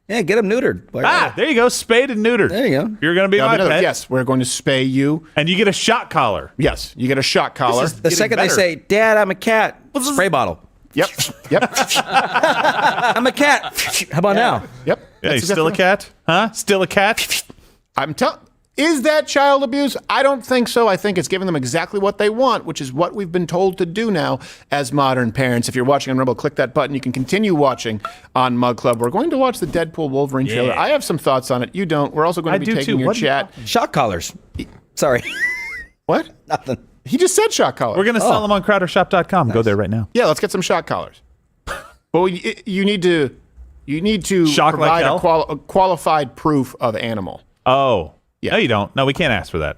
Yeah, get them neutered. There you go. Spayed and neutered. There you go. You're going to be my pet. Yes, we're going to spay you. And you get a shot collar. Yes, you get a shot collar. The second they say, Dad, I'm a cat, spray bottle. Yep. I'm a cat. How about now? Yep. Yeah, you still a cat? Huh? Still a cat? I'm telling. Is that child abuse? I don't think so. I think it's giving them exactly what they want, which is what we've been told to do now as modern parents. If you're watching on Rumble, click that button. You can continue watching on Mug Club. We're going to watch the Deadpool Wolverine trailer. I have some thoughts on it. You don't. We're also going to be taking your chat. Shock collars. Sorry. What? Nothing. He just said shock collars. We're going to sell them on CrowderShop.com. Nice. Go there right now. Yeah, let's get some shock collars. Well, you need to shock provide like a qualified proof of animal. Oh. Yeah. No, you don't. No, we can't ask for that.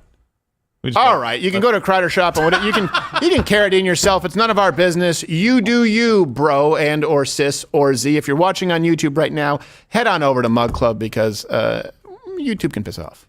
All right, you can go to Crowder Shop and you can carry it in yourself. It's none of our business. You do you, bro, and or sis or Z. If you're watching on YouTube right now, head on over to Mug Club because YouTube can piss off.